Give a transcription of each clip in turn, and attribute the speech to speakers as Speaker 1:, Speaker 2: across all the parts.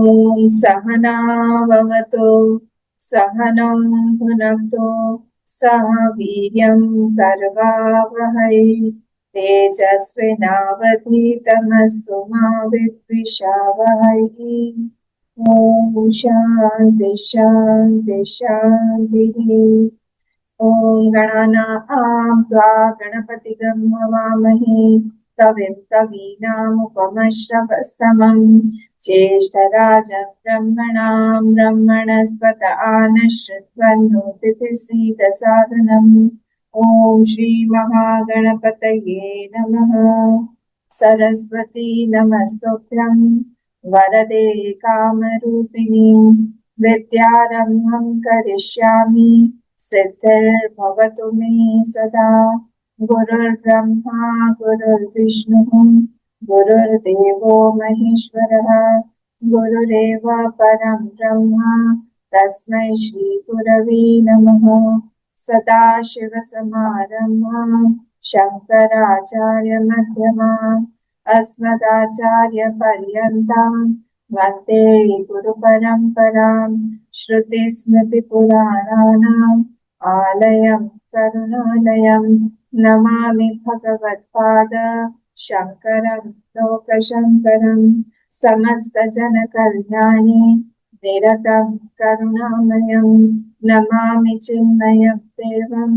Speaker 1: ओम सहनाववतु सहनौ भुनक्तु सह वीर्यं करवावहै तेजस्विनावधीतमस्तु मा विद्विषावहै। ओम शांति शांति शांतिः। ओम गणानां त्वा गणपतिगं हवामहे कविं कवीनामुपमश्रवस्तमं ज्येष्ठराजं ब्रह्मणां ब्रह्मणस्पत आनश्रुण्वन्नोतिभिः ओम श्री महागणपतये नमः। सरस्वती नमस्तुभ्यं वरदे कामरूपिणी विद्यारम्भं करिष्यामि सिद्धिर्भवतु मे सदा। गुरुर्ब्रह्मा गुरुर्विष्णुः गुरुर्देवो महेश्वरः गुरुरेव परं ब्रह्म तस्मै श्री गुरवे नमः। सदाशिवसमारम्भां शङ्कराचार्यमध्यमाम् अस्मदाचार्यपर्यन्तां वन्दे गुरुपरम्पराम्। श्रुतिस्मृतिपुराणानाम् आलयं करुणालयं नमामि भगवत्पाद शङ्करं लोकशङ्करं। समस्तजनकल्याणे निरतं करुणामयं नमामि चिन्मयं देवं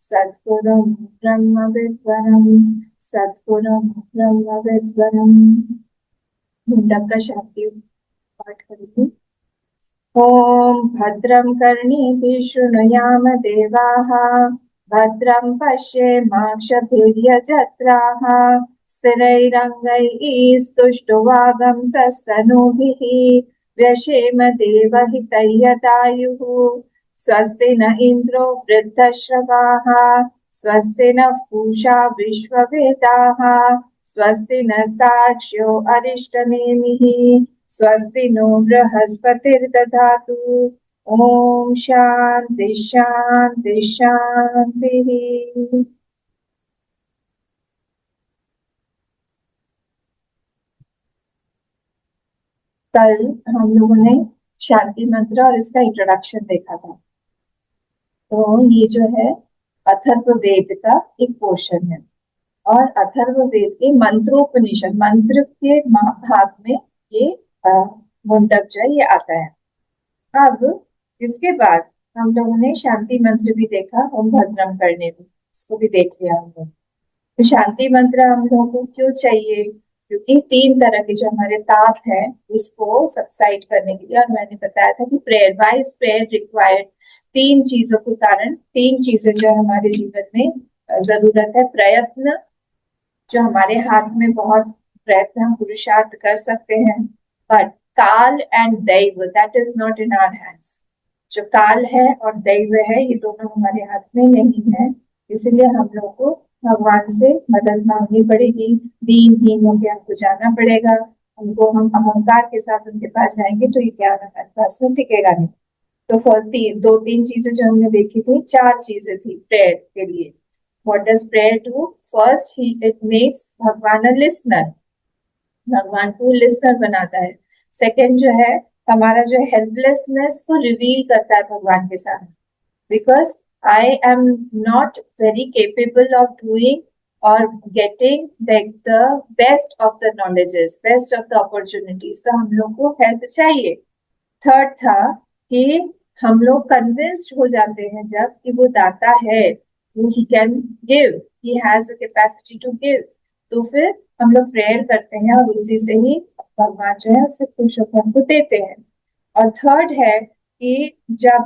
Speaker 1: सद्गुरुं ब्रह्मविद्वरं सद्गुरुं ब्रह्मविद्वरम्। मुंडक का शांति पाठ करेंगे। ओम भद्रं कर्णिभिः शृणुयाम देवाः भद्रं पश्येमाक्षभिर्यजत्राः स्थिरैरङ्गैः स्तुष्टुवागंसस्तनूभिः व्यशेम देवहितैयतायुः। स्वस्ति न इन्द्रो वृद्धश्रवाः स्वस्ति नः पूषा विश्ववेदाः स्वस्ति नस्तार्क्ष्यो अरिष्टनेमिः स्वस्ति नो बृहस्पतिर्दधातु। ओम शांति शांति शांतिः। कल हम लोगों ने शांति मंत्र और इसका इंट्रोडक्शन देखा था। तो ये जो है अथर्ववेद का एक पोर्शन है और अथर्ववेद के मंत्रोपनिषद मंत्र के भाग में ये मुंडक जो है ये आता है। अब इसके बाद हम लोगों ने शांति मंत्र भी देखा ओम भद्रम करने में, इसको भी देख लिया हम लोग। तो शांति मंत्र हम लोगों को क्यों चाहिए? क्योंकि 3 तरह के जो हमारे ताप है उसको सबसाइड करने के लिए, और मैंने बताया था कि prayer, why is prayer required? 3 चीजों के कारण 3 चीजें जो हमारे जीवन में जरूरत है। प्रयत्न, जो हमारे हाथ में बहुत प्रयत्न हम पुरुषार्थ कर सकते हैं, बट काल एंड दैव that is not in our hands. जो काल है और दैव है ये दोनों हमारे हाथ में नहीं है, इसलिए हम लोग को भगवान से मदद मांगनी पड़ेगी। दीनहीन होकर हमको जाना पड़ेगा। हमको हम अहंकार के साथ उनके पास जाएंगे तो ये ज्ञान हमारे पास में टिकेगा नहीं। तो 2-3 चीजें जो हमने देखी थी, 4 चीजें थी प्रेयर के लिए। What does prayer do? First, it makes भगवान a listener, भगवान को लिसनर बनाता है। सेकंड जो है हमारा जो हेल्पलेसनेस को रिवील करता है भगवान के सामने, because I am not very capable of doing or getting the best of the knowledges, best of the opportunities, तो हम लोग को हेल्प चाहिए। थर्ड था कि हम लोग कन्विंस्ड हो जाते हैं जब कि वो दाता है, he can give, he has the capacity to give, तो फिर हम लोग प्रेयर करते हैं और उसी से ही भगवान जो है उससे खुश होकर हमको देते हैं। और थर्ड है कि जब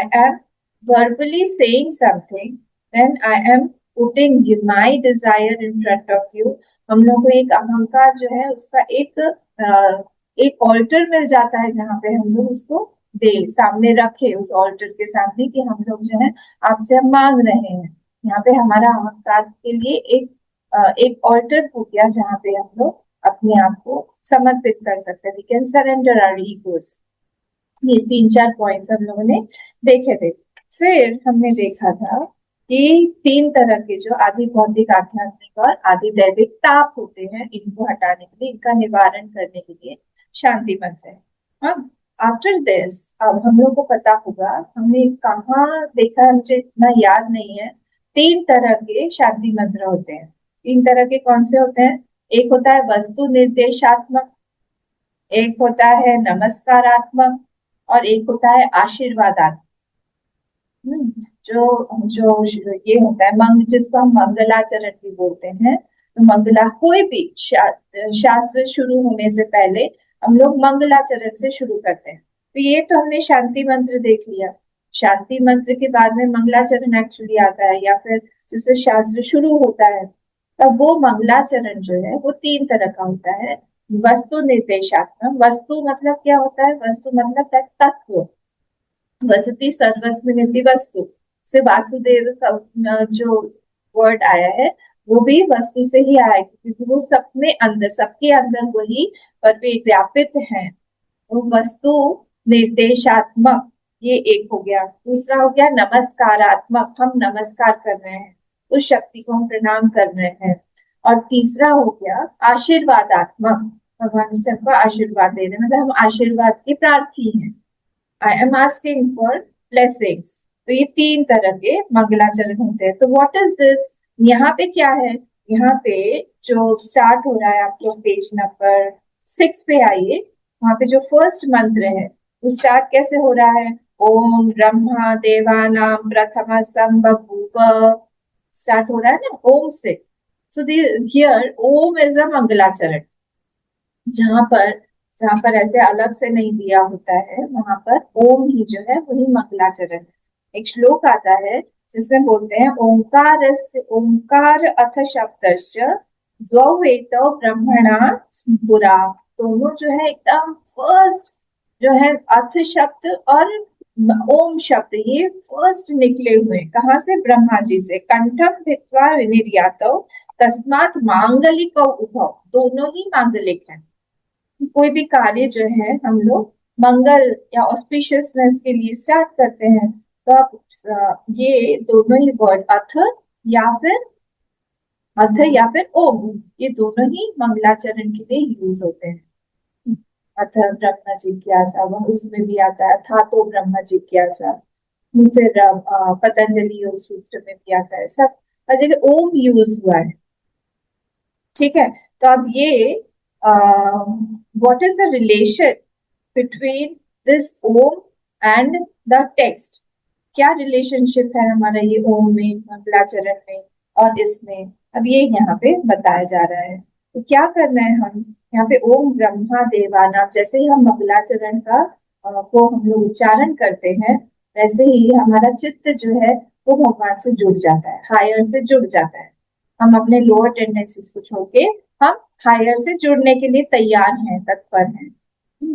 Speaker 1: I am verbally saying something, then I am putting my desire in front of you। हम लोग को एक अहंकार जो है उसका एक ऑल्टर मिल जाता है जहाँ पे हम लोग उसको दे सामने रखे, उस ऑल्टर के सामने कि हम लोग जो है आपसे हम मांग रहे हैं। यहाँ पे हमारा अहंकार के लिए एक ऑल्टर हो गया जहाँ पे हम लोग अपने आप को समर्पित कर सकते हैं। We can surrender our egos. ये 3-4 पॉइंट्स हम लोगों ने देखे थे। फिर हमने देखा था कि 3 तरह के जो आदि भौतिक, आध्यात्मिक और आदि दैविक ताप होते हैं, इनको हटाने के लिए, इनका निवारण करने के लिए शांति मंत्र है। अब आफ्टर दिस, अब हम लोग को पता होगा, हमने कहाँ देखा है मुझे इतना याद नहीं है। 3 तरह के शांति मंत्र होते हैं। 3 तरह के कौन से होते हैं? एक होता है वस्तु निर्देशात्मक, एक होता है नमस्कारात्मक, और एक होता है आशीर्वादात्मक। जो जो ये होता है जिसको हम मंगलाचरण भी बोलते हैं। तो मंगला कोई भी शास्त्र शुरू होने से पहले हम लोग मंगलाचरण से शुरू करते हैं। तो ये तो हमने शांति मंत्र देख लिया। शांति मंत्र के बाद में मंगलाचरण एक्चुअली आता है, या फिर जिससे शास्त्र शुरू होता है। तब वो मंगलाचरण जो है वो 3 तरह का होता है। वस्तु निर्देशात्मक, वस्तु मतलब क्या होता है? वस्तु मतलब तत्व। वसति सर्वस्मिनिति वस्तु से वासुदेव का जो वर्ड आया है वो भी वस्तु से ही आया है, क्योंकि वो सब में अंदर, सबके अंदर वही व्यापित है। वो वस्तु निर्देशात्मक, ये एक हो गया। दूसरा हो गया नमस्कारात्मक, हम नमस्कार कर रहे हैं, उस शक्ति को हम प्रणाम कर रहे हैं। और तीसरा हो गया आशीर्वादात्मक, भगवान से हमको आशीर्वाद दे रहे हैं, मतलब हम आशीर्वाद के प्रार्थी हैं। I am asking for blessings. तो ये 3 तरह के मंगलाचरण होते हैं। तो व्हाट इज दिस? यहाँ पे क्या है? यहाँ पे जो स्टार्ट हो रहा है, आप लोग पेज नंबर 6 पे आइए। वहां पे जो फर्स्ट मंत्र है वो स्टार्ट कैसे हो रहा है? ओम ब्रह्मा देवानाम प्रथम संबभूव, स्टार्ट हो रहा है ना ओम से। So here Om is a मंगलाचरण। जहां पर जहां पर ऐसे अलग से नहीं दिया होता है, वहां पर ओम ही जो है वही मंगलाचरण। एक श्लोक आता है जिसमें बोलते हैं ओंकार अथ शब्दश्च द्वौ एतौ ब्रह्मणा स्फुरा। दोनों जो है एकदम फर्स्ट जो है अथ शब्द और ओम शब्द, ये फर्स्ट निकले हुए कहाँ से? ब्रह्मा जी से। कंठम भित्वा विनिर्यातौ तस्मात् मांगलिक उभौ, दोनों ही मांगलिक हैं। कोई भी कार्य जो है हम लोग मंगल या ऑस्पिशियसनेस के लिए स्टार्ट करते हैं। तो आप ये दोनों ही वर्ड अथ या फिर ओम, ये दोनों ही मंगलाचरण के लिए यूज होते हैं। अथ ब्रह्म जिज्ञासा, वह उसमें भी आता है था तो ब्रह्म जिज्ञासा। फिर पतंजलि योग सूत्र में भी आता है। सब हर जगह ओम यूज हुआ है। ठीक है, तो अब ये what is the relation between this ohm and the text? क्या रिलेशनशिप है हमारा ये ओम में, मंगलाचरण में और इसमें? अब ये यहाँ पे बताया जा रहा है। तो क्या करना है हम यहाँ पे? ओम ब्रह्मा देवानाम, जैसे ही हम मंगलाचरण का को हम लोग उच्चारण करते हैं, वैसे ही हमारा चित्त जो है वो भगवान से जुड़ जाता है, हायर से जुड़ जाता है। हम अपने लोअर टेंडेंसीज को छोड़ के हम हायर से जुड़ने के लिए तैयार हैं, तत्पर हैं।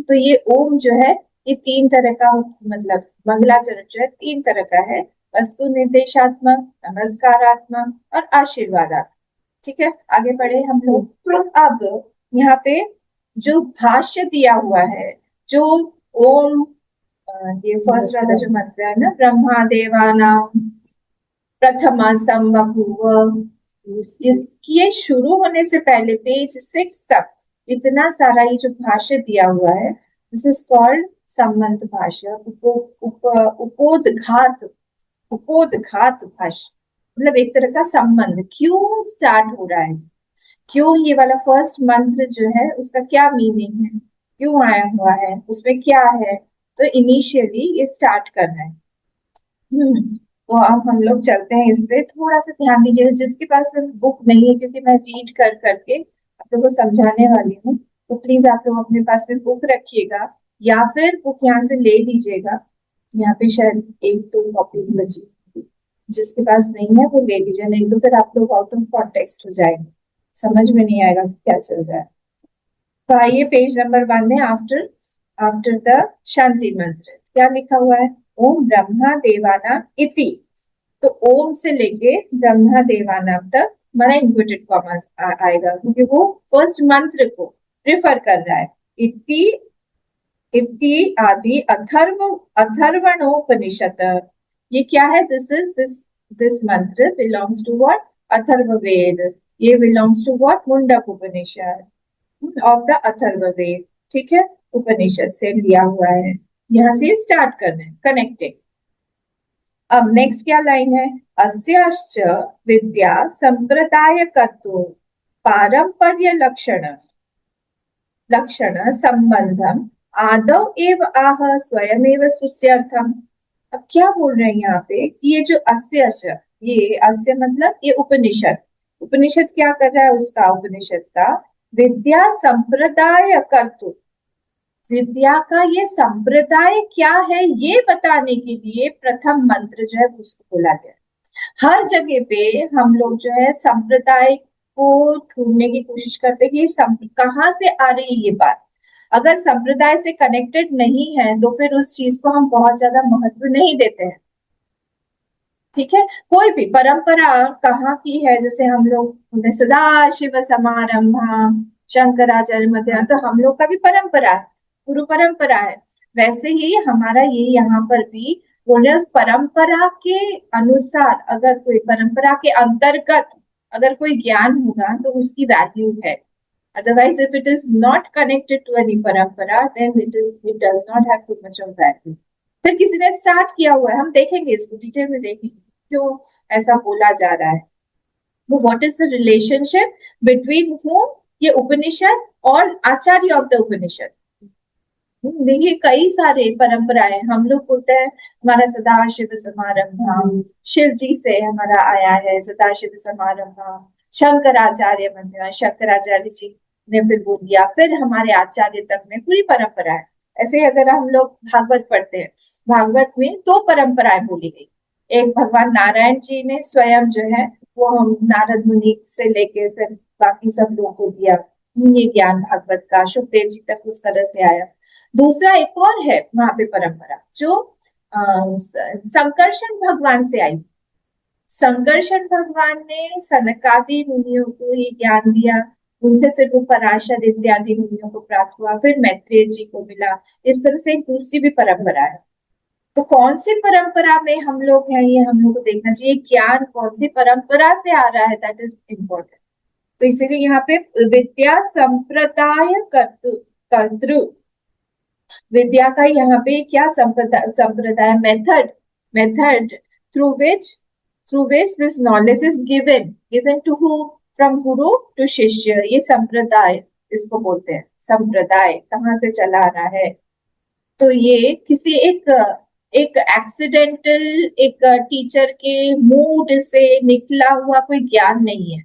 Speaker 1: तो ये ओम जो है ये 3 तरह का, मतलब मंगलाचरण जो है 3 तरह का है। वस्तु निर्देशात्मक, नमस्कारात्मक और आशीर्वादात्मक। ठीक है, आगे बढ़े हम लोग। अब यहाँ पे जो भाष्य दिया हुआ है, जो ओम ये फर्स्ट वाला जो मंत्र है ना, ब्रह्मा देवानाम प्रथमा संबभूव, इसके शुरू होने से पहले पेज 6 तक इतना सारा ये जो भाष्य दिया हुआ है, दिस इज कॉल्ड संबंध भाष्य, उपोदघात, उपोदघात भाष्य। मतलब एक तरह का संबंध, क्यों स्टार्ट हो रहा है, क्यों ये वाला फर्स्ट मंत्र जो है उसका क्या मीनिंग है, क्यों आया हुआ है, उसमें क्या है। तो इनिशियली ये स्टार्ट करना है। तो अब हम लोग चलते हैं, इस पे थोड़ा सा ध्यान दीजिएगा। जिसके पास में बुक नहीं है, क्योंकि मैं रीड कर करके आप लोगों को समझाने वाली हूँ, तो प्लीज आप लोग अपने पास में बुक रखिएगा, या फिर बुक यहाँ से ले लीजिएगा। यहाँ पे शायद 1-2 कॉपीज बची, जिसके पास नहीं है वो ले लीजिए, नहीं तो फिर आप लोग आउट ऑफ कॉन्टेक्स्ट हो जाएंगे, समझ में नहीं आएगा कि क्या चल रहा है। तो आइए पेज नंबर 1 में आफ्टर आफ्टर द शांति मंत्र क्या लिखा हुआ है? ओम ब्रह्मा देवानाम इति। तो ओम से लेके ब्रह्मा देवानाम तक हमारा इन्वर्टेड कॉमर्स आएगा, क्योंकि वो फर्स्ट मंत्र को रिफर कर रहा है। इति इति आदि अथर्वणोपनिषद, ये क्या है? दिस मंत्र बिलोंग्स टू व्हाट? अथर्ववेद। ये belongs to what? Mundaka Upanishad of the Atharvaveda. ठीक है, उपनिषद से लिया हुआ है, यहाँ से स्टार्ट करना है कनेक्टिंग। अब नेक्स्ट क्या लाइन है, अस्याश्च विद्या संप्रदाय कर्तु पारंपर्य लक्षण संबंधम आदौ एव आह स्वयमेव स्तुत्यर्थम। अब क्या बोल रहे हैं यहाँ पे कि ये जो अस्य, ये अस्य मतलब ये उपनिषद, उपनिषद क्या कर रहा है, उसका उपनिषद का विद्या संप्रदाय कर्तु, विद्या का ये संप्रदाय क्या है ये बताने के लिए प्रथम मंत्र जो है उसको बोला गया। हर जगह पे हम लोग जो है संप्रदाय को ढूंढने की कोशिश करते हैं कि कहाँ से आ रही है ये बात। अगर संप्रदाय से कनेक्टेड नहीं है तो फिर उस चीज को हम बहुत ज्यादा महत्व नहीं देते हैं। ठीक है, कोई भी परंपरा कहाँ की है, जैसे हम लोग सदा शिव समारंभा शंकराचार्य मध्य, तो हम लोग का भी परंपरा है, गुरु परंपरा है। वैसे ही हमारा ये यहाँ पर भी बोले उस परंपरा के अनुसार, अगर कोई परंपरा के अंतर्गत अगर कोई ज्ञान होगा तो उसकी वैल्यू है। Otherwise if it is not connected to any parampara then it does not have too much of value. फिर किसी ने स्टार्ट किया हुआ है, हम देखेंगे इसको डिटेल में, देखेंगे क्यों ऐसा बोला जा रहा है। तो what is the relationship between home, ये उपनिषद और आचार्य ऑफ द उपनिषद। देखिए कई सारे परंपराएं हम लोग बोलते हैं, हमारा सदा शिव समारंभ शिव जी से हमारा आया है, सदा शिव समारंभ शंकराचार्य मंदिर, शंकराचार्य जी ने फिर बोल दिया, फिर हमारे आचार्य तक में पूरी परंपरा है। ऐसे ही अगर हम लोग भागवत पढ़ते हैं, भागवत में दो परंपराएं बोली गई, एक भगवान नारायण जी ने स्वयं जो है वो हम नारद मुनि से लेके फिर बाकी सब लोगों को दिया ये ज्ञान भागवत का, सुखदेव जी तक उस तरह से आया। दूसरा एक और है वहां पे परंपरा जो संकर्षण भगवान से आई। संकर्षण भगवान ने सनकादि मुनियों को ये ज्ञान दिया, उनसे फिर वो पराशर इत्यादि मुनियों को प्राप्त हुआ, फिर मैत्रेय जी को मिला। इस तरह से एक दूसरी भी परंपरा है। तो कौन सी परंपरा में हम लोग हैं ये हम लोग को देखना चाहिए, ज्ञान कौन सी परंपरा से आ रहा है, दैट इज इम्पोर्टेंट। तो इसीलिए यहाँ पे विद्या संप्रदाय कर्तृ, विद्या का यहाँ पे क्या संप्रदाय, method, method through which this knowledge is given to who, from guru to shishya, ये संप्रदाय इसको बोलते हैं। संप्रदाय कहाँ से चला आ रहा है, तो ये किसी एक एक्सीडेंटल एक टीचर के मूड से निकला हुआ कोई ज्ञान नहीं है,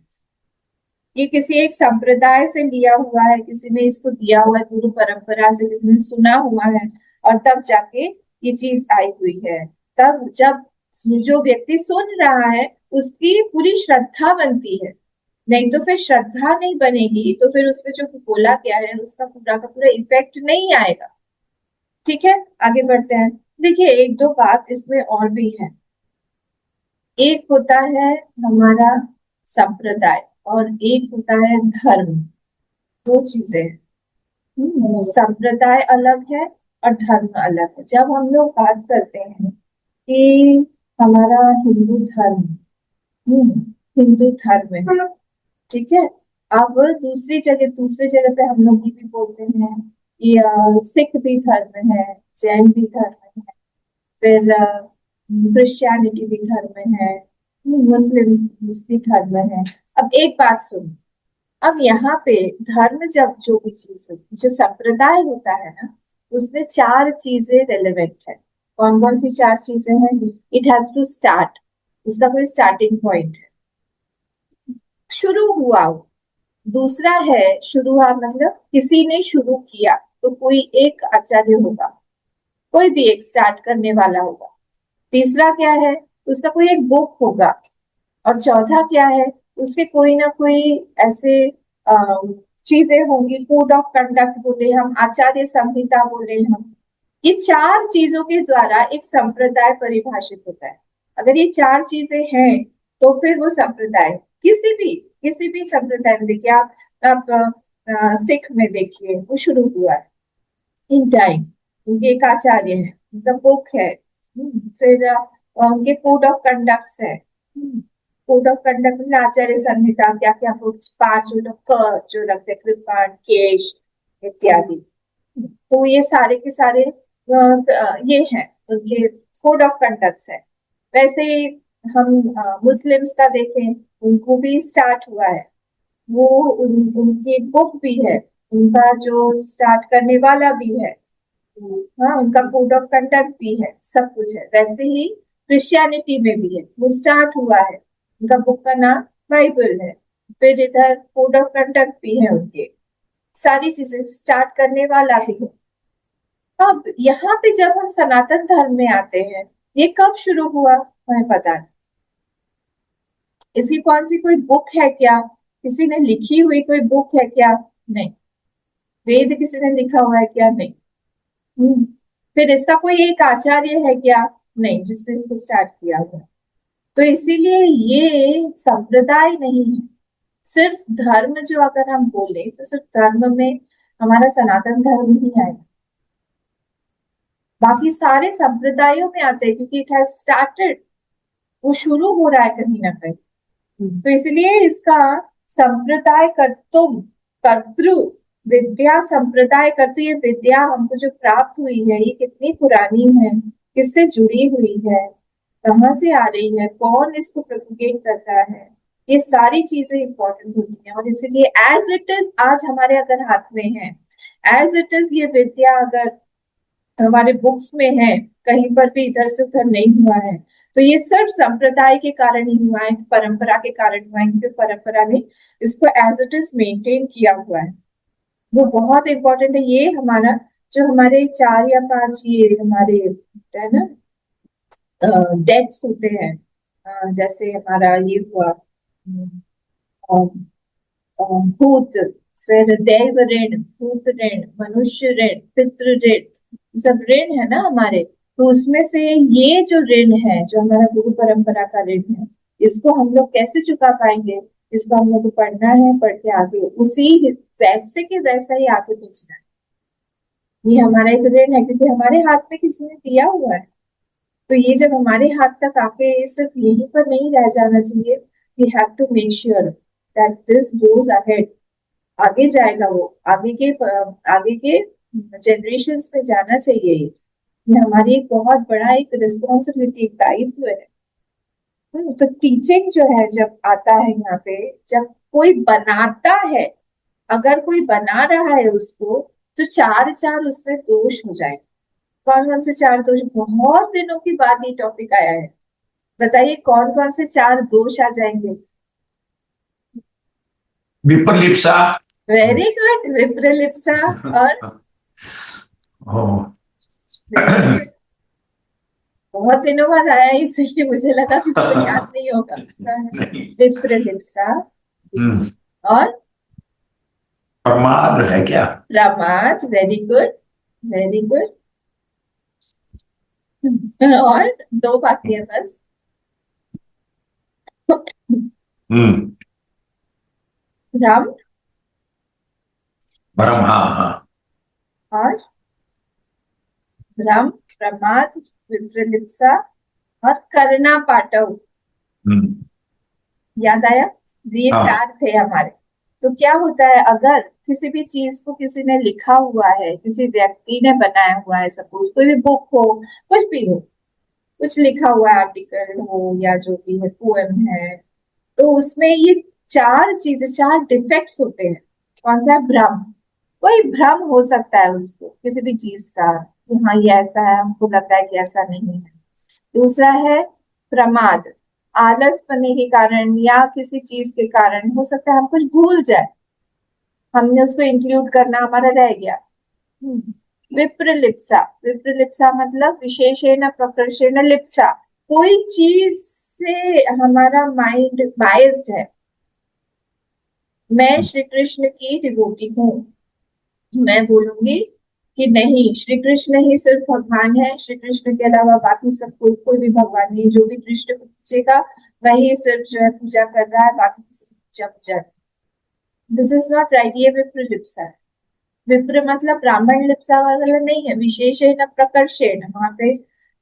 Speaker 1: ये किसी एक संप्रदाय से लिया हुआ है, किसी ने इसको दिया हुआ है, गुरु परंपरा से किसी ने सुना हुआ है और तब जाके ये चीज आई हुई है। तब जब जो व्यक्ति सुन रहा है उसकी पूरी श्रद्धा बनती है, नहीं तो फिर श्रद्धा नहीं बनेगी तो फिर उसमें जो बोला गया है उसका पूरा का पूरा इफेक्ट नहीं आएगा। ठीक है, आगे बढ़ते हैं। देखिए एक दो बात इसमें और भी है, एक होता है हमारा संप्रदाय और एक होता है धर्म, दो चीजें हैं। संप्रदाय अलग है और धर्म अलग है। जब हम लोग बात करते हैं कि हमारा हिंदू धर्म, हिंदू धर्म है, ठीक है। अब दूसरी जगह पे हम लोग ये भी बोलते हैं ये सिख भी धर्म है, जैन भी धर्म है, फिर क्रिश्चियनिटी भी धर्म है, मुस्लिम भी धर्म है। अब एक बात सुनो, अब यहाँ पे धर्म जब जो भी चीज होती, जो संप्रदाय होता है ना, उसमें चार चीजें रेलेवेंट है। कौन कौन सी चार चीजें हैं, इट हैज टू स्टार्ट, उसका कोई स्टार्टिंग पॉइंट है, शुरू हुआ हो। दूसरा है शुरू हुआ मतलब किसी ने शुरू किया, तो कोई एक आचार्य होगा, कोई भी एक स्टार्ट करने वाला होगा। तीसरा क्या है, उसका कोई एक बुक होगा। और चौथा क्या है, उसके कोई ना कोई ऐसे चीजें होंगी, कोड ऑफ कंडक्ट बोले हम, आचार्य संहिता बोले हम। ये चार चीजों के द्वारा एक संप्रदाय परिभाषित होता है। अगर ये चार चीजें हैं तो फिर वो संप्रदाय, किसी भी संप्रदाय में देखिए आप सिख में देखिए वो शुरू हुआ है इन टाइम, उनके एक आचार्य है, उनका बुक है, फिर उनके कोड ऑफ कंडक्ट्स है। कोड ऑफ कंडक्ट में आचार्य संहिता, क्या क्या बुक्स, पांच लोग क जो रखते, कृपाण, केश इत्यादि। तो ये सारे के सारे ये हैं, उनके कोड ऑफ कंडक्ट्स है। वैसे ही हम मुस्लिम्स का देखें, उनको भी स्टार्ट हुआ है, वो उनकी एक बुक भी है, उनका जो स्टार्ट करने वाला भी है, हाँ, उनका कोड ऑफ कंडक्ट भी है, सब कुछ है। वैसे ही क्रिश्चियनिटी में भी है, वो स्टार्ट हुआ है, उनका बुक का नाम बाइबल है। फिर इधर कोड ऑफ कंडक्ट भी है उनके, सारी चीजें स्टार्ट करने वाला भी है। अब यहाँ पे जब हम सनातन धर्म में आते हैं, ये कब शुरू हुआ हमें पता नहीं। इसकी कौन सी कोई बुक है क्या, किसी ने लिखी हुई कोई बुक है क्या? नहीं। वेद किसी ने लिखा हुआ है क्या? नहीं। हम्म। फिर इसका कोई एक आचार्य है क्या? नहीं, जिसने इसको स्टार्ट किया हुआ। तो इसीलिए ये संप्रदाय नहीं है, सिर्फ धर्म। जो अगर हम बोले तो सिर्फ धर्म में हमारा सनातन धर्म ही आएगा, बाकी सारे संप्रदायों में आते हैं, क्योंकि इट हैज स्टार्टेड, वो शुरू हो रहा है कहीं ना कहीं। तो इसलिए इसका संप्रदाय कर्तुम, कर्तृ विद्या, संप्रदाय कर्तृ, ये विद्या हमको जो प्राप्त हुई है, ये कितनी पुरानी है, किससे जुड़ी हुई है, कहाँ से आ रही है, कौन इसको प्रोपिगेट कर रहा है, ये सारी चीजें इंपॉर्टेंट होती हैं। और इसीलिए एज इट इज आज हमारे अगर हाथ में है, एज इट इज ये विद्या अगर हमारे बुक्स में है, कहीं पर भी इधर से उधर नहीं हुआ है, तो ये सिर्फ संप्रदाय के कारण ही हुआ है, परंपरा के कारण हुआ है, क्योंकि परंपरा ने इसको एज इट इज मेंटेन किया हुआ है। वो बहुत इंपॉर्टेंट है। ये हमारा जो हमारे 4 या 5 ये हमारे होता है ना, डेट्स होते हैं, जैसे हमारा ये हुआ भूत, फिर दैव ऋण, भूत ऋण, मनुष्य ऋण, पितृ ऋण, सब ऋण है ना हमारे। तो उसमें से ये जो ऋण है, जो हमारा गुरु परंपरा का ऋण है, इसको हम लोग कैसे चुका पाएंगे? इसको हम लोग को पढ़ना है, पढ़ के आगे उसी वैसे के वैसा ही आगे भेजना है। ये हमारा एक ऋण है, क्योंकि हमारे हाथ में किसी ने दिया हुआ है। तो ये जब हमारे हाथ तक आके सिर्फ यहीं पर नहीं रह जाना चाहिए, we have to make sure that this goes ahead, आगे जाएगा, वो आगे के जनरेशन में जाना चाहिए। ये हमारी एक बहुत बड़ा एक रिस्पॉन्सिबिलिटी, एक दायित्व है। तो टीचिंग जो है जब आता है यहाँ पे, जब कोई बनाता है, अगर कोई बना रहा है उसको, तो चार चार उसमें दोष हो जाए। कौन कौन से 4 दोष? बहुत दिनों के बाद ये टॉपिक आया है, बताइए कौन कौन से 4 दोष आ जाएंगे?
Speaker 2: विप्रलिप्सा।
Speaker 1: वेरी गुड, विप्रलिप्सा। और वेरी गुड, बहुत दिनों बाद आया है, इसलिए मुझे लगा किसी को याद नहीं होगा। विप्रलिप्सा
Speaker 2: हम्म,
Speaker 1: और
Speaker 2: प्रमाद है क्या?
Speaker 1: प्रमाद, वेरी गुड, वेरी गुड। और 2 बाकी है बस।
Speaker 2: हम्म,
Speaker 1: भ्रम
Speaker 2: भ्रम, हाँ हाँ।
Speaker 1: और भ्रम, प्रमाद, विप्रलिप्सा और करना पाटव।
Speaker 2: हम्म,
Speaker 1: याद आया? ये
Speaker 2: हाँ।
Speaker 1: 4 थे हमारे। तो क्या होता है, अगर किसी भी चीज को किसी ने लिखा हुआ है, किसी व्यक्ति ने बनाया हुआ है, सपोज कोई भी बुक हो, कुछ भी हो, कुछ लिखा हुआ है, आर्टिकल हो या जो भी है, पोएम है, तो उसमें ये 4 चीजें, 4 डिफेक्ट्स होते हैं। कौन सा है? भ्रम। कोई भ्रम हो सकता है उसको किसी भी चीज का, कि हाँ ये ऐसा है, हमको लग रहा है कि ऐसा नहीं है। दूसरा है प्रमाद, आलस पने के कारण या किसी चीज के कारण हो सकता है हम कुछ भूल जाए, हमने उसको इंक्लूड करना हमारा रह गया। विप्रलिप्सा, विप्रलिप्सा मतलब विशेषण प्रकर्षण लिप्सा, कोई चीज से हमारा माइंड बायस्ड है। मैं श्री कृष्ण की डिवोटी हूँ, मैं बोलूंगी कि नहीं, श्री कृष्ण ही सिर्फ भगवान है, श्री कृष्ण के अलावा बाकी सब कोई भी भगवान नहीं। जो भी कृष्ण को पूजेगा वही सिर्फ जो है पूजा कर रहा है, बाकी किसी की पूजा पूजा। दिस इज नॉट राइट, ये विप्रलिप्सा है। विप्र मतलब ब्राह्मण लिप्सा वाला नहीं है, विशेषण प्रकर्षण वहां पे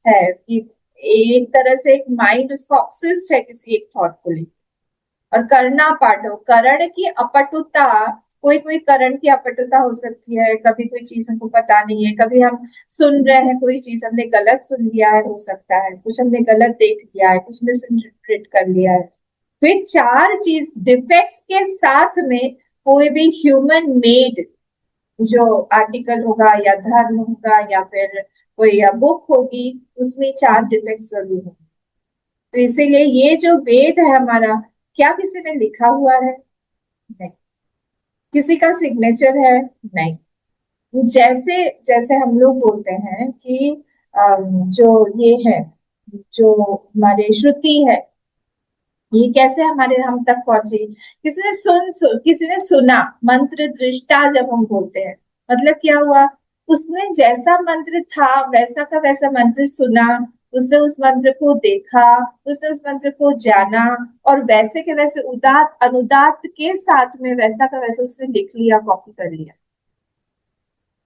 Speaker 1: है कि एक तरह से एक माइंड उसका ऑब्सेस्ड है किसी एक थॉट को लेकर। और करना पाठो, करण की अपटुता कोई कोई करण की अपटुता हो सकती है, कभी कोई चीज हमको पता नहीं है, कभी हम सुन रहे हैं कोई चीज हमने गलत सुन लिया है, हो सकता है कुछ हमने गलत देख लिया है, कुछ मिस इंटरप्रेट कर लिया है। तो ये चार चीज डिफेक्ट्स के साथ में कोई भी ह्यूमन मेड जो आर्टिकल होगा या धर्म होगा या फिर कोई बुक होगी, उसमें चार डिफेक्ट्स जरूर होंगे। तो इसीलिए ये जो वेद है हमारा, क्या किसी ने लिखा हुआ है? नहीं। किसी का सिग्नेचर है? नहीं। जैसे जैसे हम लोग बोलते हैं कि जो ये है, जो हमारे श्रुति है, ये कैसे हमारे हम तक पहुंची? किसी ने सुना, मंत्र दृष्टा जब हम बोलते हैं, मतलब क्या हुआ? उसने जैसा मंत्र था वैसा का वैसा मंत्र सुना, उसने उस मंत्र को देखा, उसने उस मंत्र को जाना, और वैसे के वैसे उदात अनुदात के साथ में वैसा का वैसा उसने लिख लिया, कॉपी कर लिया,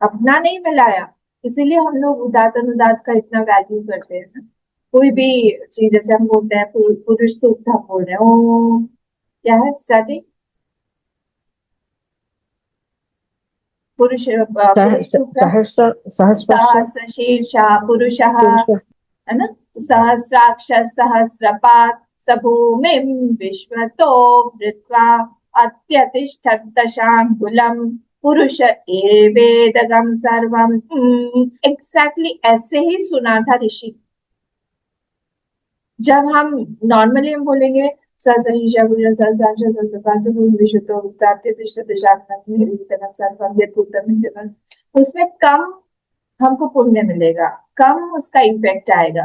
Speaker 1: अपना नहीं मिलाया। इसीलिए हम लोग उदात अनुदात का इतना वैल्यू करते हैं ना। कोई भी चीज, जैसे हम बोलते हैं पुरुष सूक्त, हम बोल रहे हैं ओ, क्या है स्टार्टिंग? पुरुष सूक्त,
Speaker 3: सहस्र सहस्रस्य
Speaker 1: सहस्र शीर्षा पुरुषः,
Speaker 3: पुरुष
Speaker 1: है ना? तो सहस्राक्ष सहस्रपात् स भूमिं विश्वतो वृत्वा अत्यतिष्ठत् दशांगुलम पुरुष एवेदगम सर्वम। एग्जैक्टली ऐसे ही सुना था ऋषि। जब हम नॉर्मली हम बोलेंगे सहस्रशीर्षा पुरुष सहस्राक्ष सहस्रपात् स भूमिं विश्वतो वृत्वा अत्यतिष्ठत् दशांगुलम सर्वम यत्भूतं जगत्, उसमें कम हमको पुण्य मिलेगा, कम उसका इफेक्ट आएगा।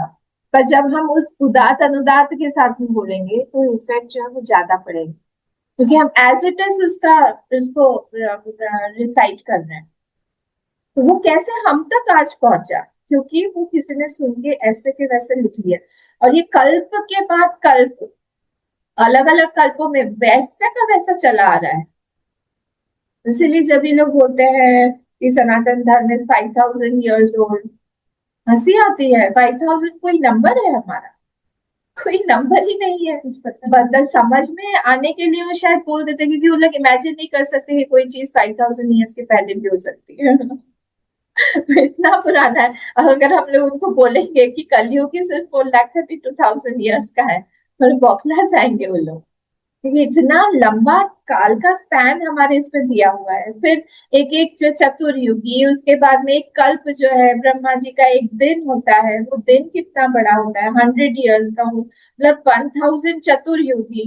Speaker 1: पर जब हम उस उदात अनुदात के साथ में बोलेंगे तो इफेक्ट जो है वो ज्यादा पड़ेगा, क्योंकि हम एज इट इज उसको रिसाइट कर रहे हैं। तो वो कैसे हम तक आज पहुंचा? क्योंकि वो किसी ने सुन के ऐसे के वैसे लिख लिया, और ये कल्प के बाद कल्प, अलग अलग कल्पों में वैसा का वैसा चला आ रहा है। इसीलिए जब ये लोग बोलते हैं कि सनातन धर्म इज 5000 years old, हंसी आती है। 5000 कोई नंबर है हमारा? कोई नंबर ही नहीं है। मतलब समझ में आने के लिए वो शायद बोल देते, क्योंकि वो लोग इमेजिन नहीं कर सकते कि कोई चीज 5000 years के पहले भी हो सकती है। इतना पुराना है। अगर हम लोग उनको बोलेंगे कि कलयुग ही सिर्फ 4,32,000 years का है, तो बौखला जाएंगे वो लोग, क्योंकि इतना लंबा काल का स्पैन हमारे इसमें दिया हुआ है। फिर एक एक जो चतुर्युगी, उसके बाद में एक कल्प जो है, ब्रह्मा जी का एक दिन होता है, वो दिन कितना बड़ा होता है, 100 years का हो, मतलब 1000 चतुर्युगी,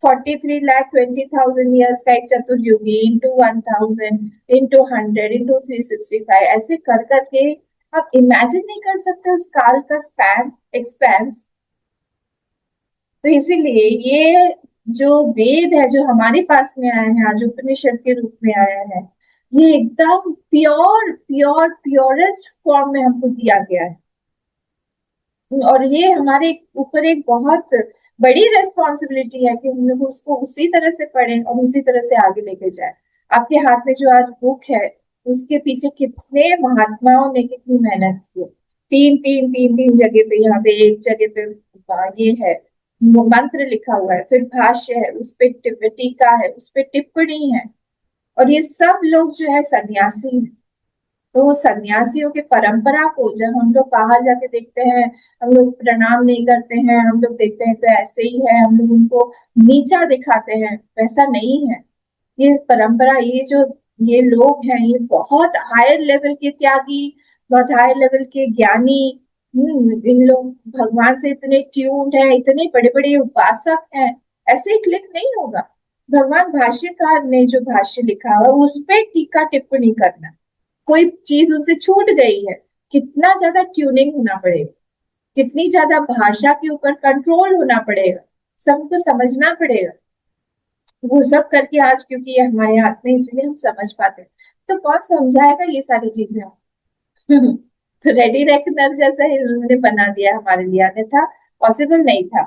Speaker 1: 43,20,000 years का एक चतुर्युगी, इंटू 1000 इंटू 100 इंटू 365, ऐसे कर करके आप इमेजिन नहीं कर सकते उस काल का स्पैन, एक्सपेंस। तो इसीलिए ये जो वेद है, जो हमारे पास में आया है आज उपनिषद के रूप में आया है, ये एकदम प्योर प्योर प्योरेस्ट फॉर्म में हमको दिया गया है। और ये हमारे ऊपर एक बहुत बड़ी रेस्पॉन्सिबिलिटी है कि हम लोग उसको उसी तरह से पढ़ें और उसी तरह से आगे लेके जाए। आपके हाथ में जो आज बुक है, उसके पीछे कितने महात्माओं ने कितनी मेहनत की है। तीन जगह पे, यहाँ पे एक जगह पे ये है, मंत्र लिखा हुआ है, फिर भाष्य है, उस पे टीका है, उस पे टिप्पणी है, और ये सब लोग जो है सन्यासी हैं। तो वो सन्यासियों के परंपरा को जब हम लोग बाहर जाके देखते हैं, हम लोग प्रणाम नहीं करते हैं, हम लोग देखते हैं तो ऐसे ही है, हम लोग उनको नीचा दिखाते हैं, वैसा नहीं है। ये परंपरा, ये जो ये लोग हैं, ये बहुत हायर लेवल के त्यागी, बहुत हायर लेवल के ज्ञानी। इन लोग भगवान से इतने ट्यून्ड है, इतने बड़े बड़े उपासक हैं, ऐसे ही क्लिक नहीं होगा। भगवान भाष्यकार ने जो भाष्य लिखा है उस पे टीका टिप्पणी करना, कोई चीज उनसे छूट गई है, कितना ज्यादा ट्यूनिंग होना पड़ेगा, कितनी ज्यादा भाषा के ऊपर कंट्रोल होना पड़ेगा, सबको समझना पड़ेगा। वो सब करके आज, क्योंकि ये हमारे हाथ में, इसलिए हम समझ पाते हैं। तो कौन समझाएगा ये सारी चीजें? तो रेडी रेकनर जैसा ही उन्होंने बना दिया हमारे लिए, अन्यथा पॉसिबल नहीं था।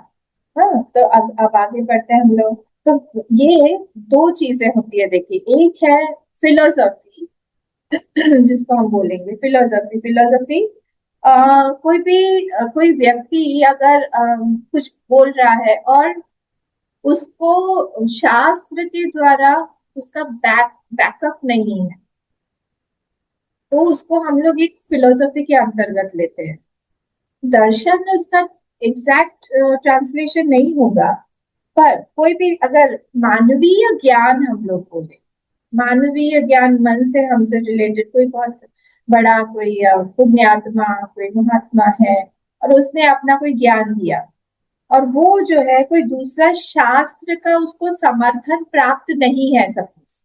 Speaker 1: हाँ, तो अब आगे बढ़ते हैं हम लोग। तो ये दो चीजें होती है, देखिए, एक है फिलोसॉफी, जिसको हम बोलेंगे फिलोसॉफी। फिलोसॉफी कोई व्यक्ति अगर कुछ बोल रहा है और उसको शास्त्र के द्वारा उसका बैक बैकअप नहीं है, तो उसको हम लोग एक फिलोसफी के अंतर्गत लेते हैं। दर्शन उसका एग्जैक्ट ट्रांसलेशन नहीं होगा, पर कोई भी अगर मानवीय ज्ञान हम लोग बोले, मानवीय ज्ञान मन से हमसे रिलेटेड, कोई बहुत बड़ा कोई पुण्यात्मा, कोई महात्मा है और उसने अपना कोई ज्ञान दिया, और वो जो है कोई दूसरा शास्त्र का उसको समर्थन प्राप्त नहीं है सब कुछ,